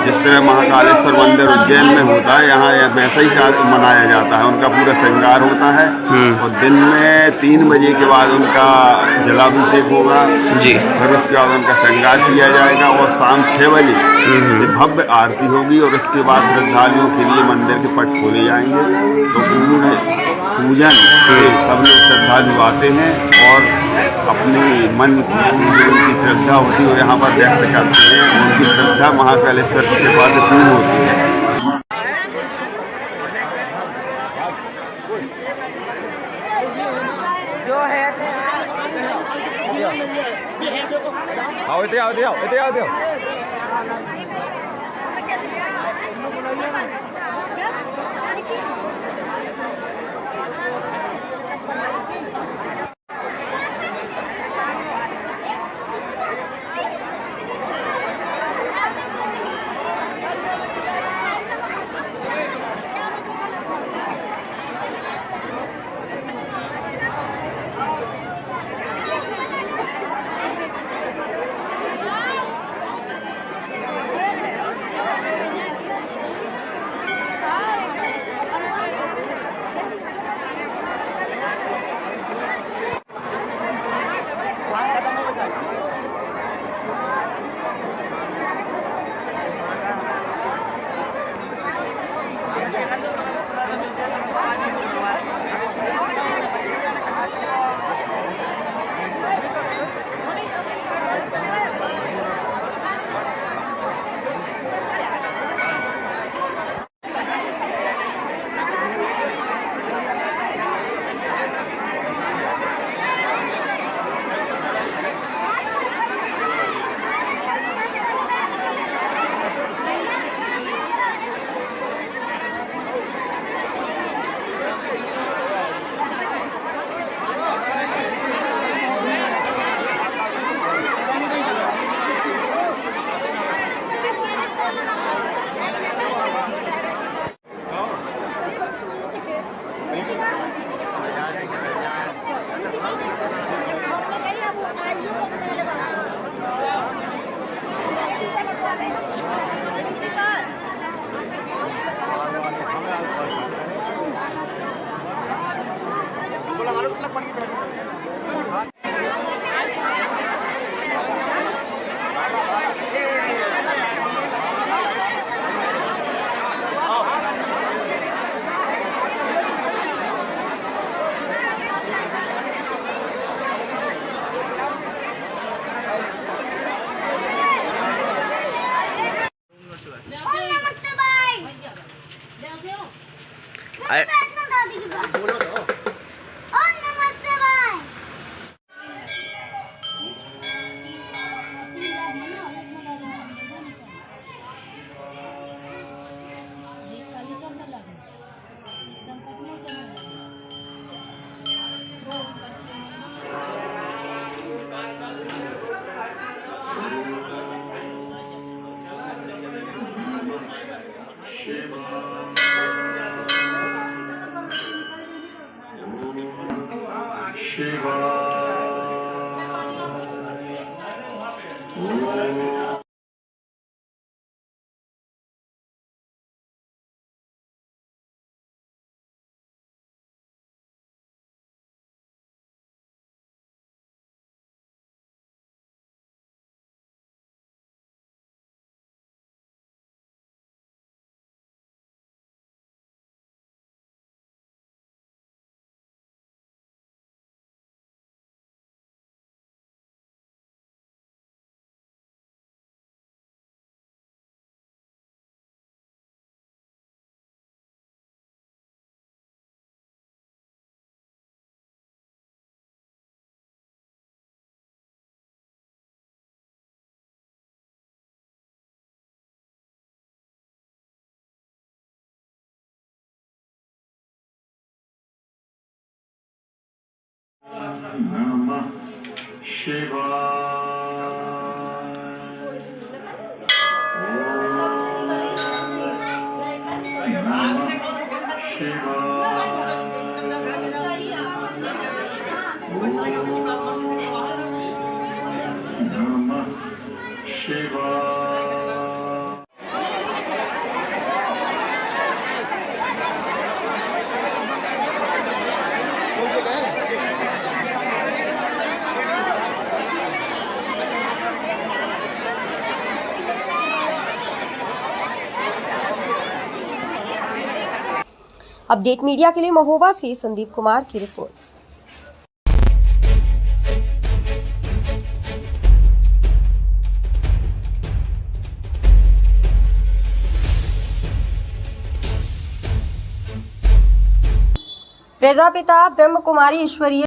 जिस तरह महाकालेश्वर मंदिर उज्जैन में होता है, यहाँ वैसा ही कार्य मनाया जाता है। उनका पूरा श्रृंगार होता है और दिन में 3 बजे के बाद उनका जलाभिषेक होगा जी। फिर उसके बाद उनका श्रृंगार किया जाएगा और शाम 6 बजे भव्य आरती होगी और उसके बाद श्रद्धालुओं के लिए मंदिर के पट खोले जाएंगे। तो पूजन सब लोग श्रद्धालु आते हैं और अपनी मन जो उनकी श्रद्धा होती है वो यहाँ पर व्यक्त करते हैं। उनकी श्रद्धा महाकालेश्वर की कृपा से पूर्ण होती है। जो है आओ इधर आओ इधर आओ इधर आओ। शिवा नमः शिवाय। अपडेट मीडिया के लिए महोबा से संदीप कुमार की रिपोर्ट। प्रजापिता ब्रह्म कुमारी ईश्वरीय